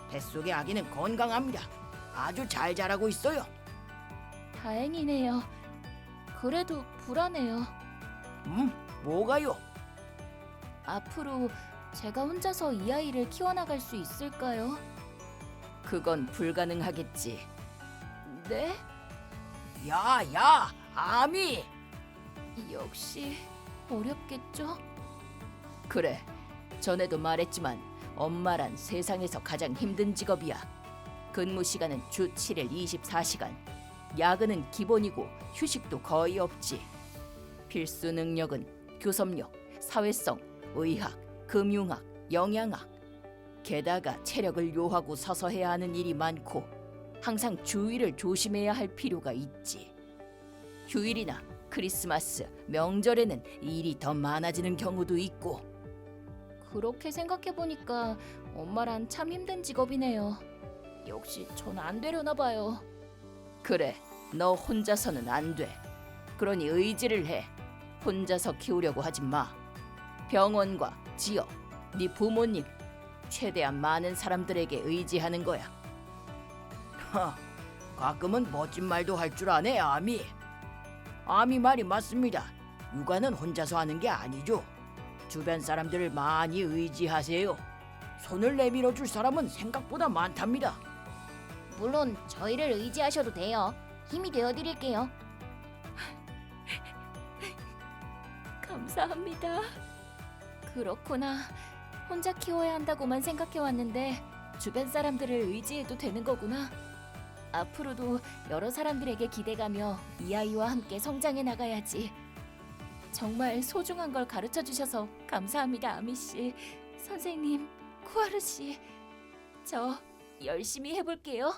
뱃속의 아기는 건강합니다. 아주 잘 자라고 있어요. 다행이네요. 그래도 불안해요. 뭐가요? 앞으로 제가 혼자서 이 아이를 키워나갈 수 있을까요? 그건 불가능하겠지. 네? 야, 아미! 역시 어렵겠죠? 그래, 전에도 말했지만 엄마란 세상에서 가장 힘든 직업이야. 근무 시간은 주 7일 24시간. 야근은 기본이고 휴식도 거의 없지. 필수 능력은 교섭력, 사회성, 의학, 금융학, 영양학. 게다가 체력을 요하고 서서 해야 하는 일이 많고 항상 주의를 조심해야 할 필요가 있지. 휴일이나 크리스마스, 명절에는 일이 더 많아지는 경우도 있고. 그렇게 생각해보니까 엄마란 참 힘든 직업이네요. 역시 전 안 되려나 봐요. 그래, 너 혼자서는 안 돼. 그러니 의지를 해. 혼자서 키우려고 하지 마. 병원과 지역, 네 부모님, 최대한 많은 사람들에게 의지하는 거야. 가끔은 멋진 말도 할 줄 아네, 아미. 아미 말이 맞습니다. 육아는 혼자서 하는 게 아니죠. 주변 사람들을 많이 의지하세요. 손을 내밀어 줄 사람은 생각보다 많답니다. 물론 저희를 의지하셔도 돼요. 힘이 되어드릴게요. 감사합니다. 그렇구나. 혼자 키워야 한다고만 생각해왔는데 주변 사람들을 의지해도 되는 거구나. 앞으로도 여러 사람들에게 기대가며 이 아이와 함께 성장해 나가야지. 정말 소중한 걸 가르쳐 주셔서 감사합니다, 아미 씨. 선생님, 쿠하루 씨. 저 열심히 해볼게요.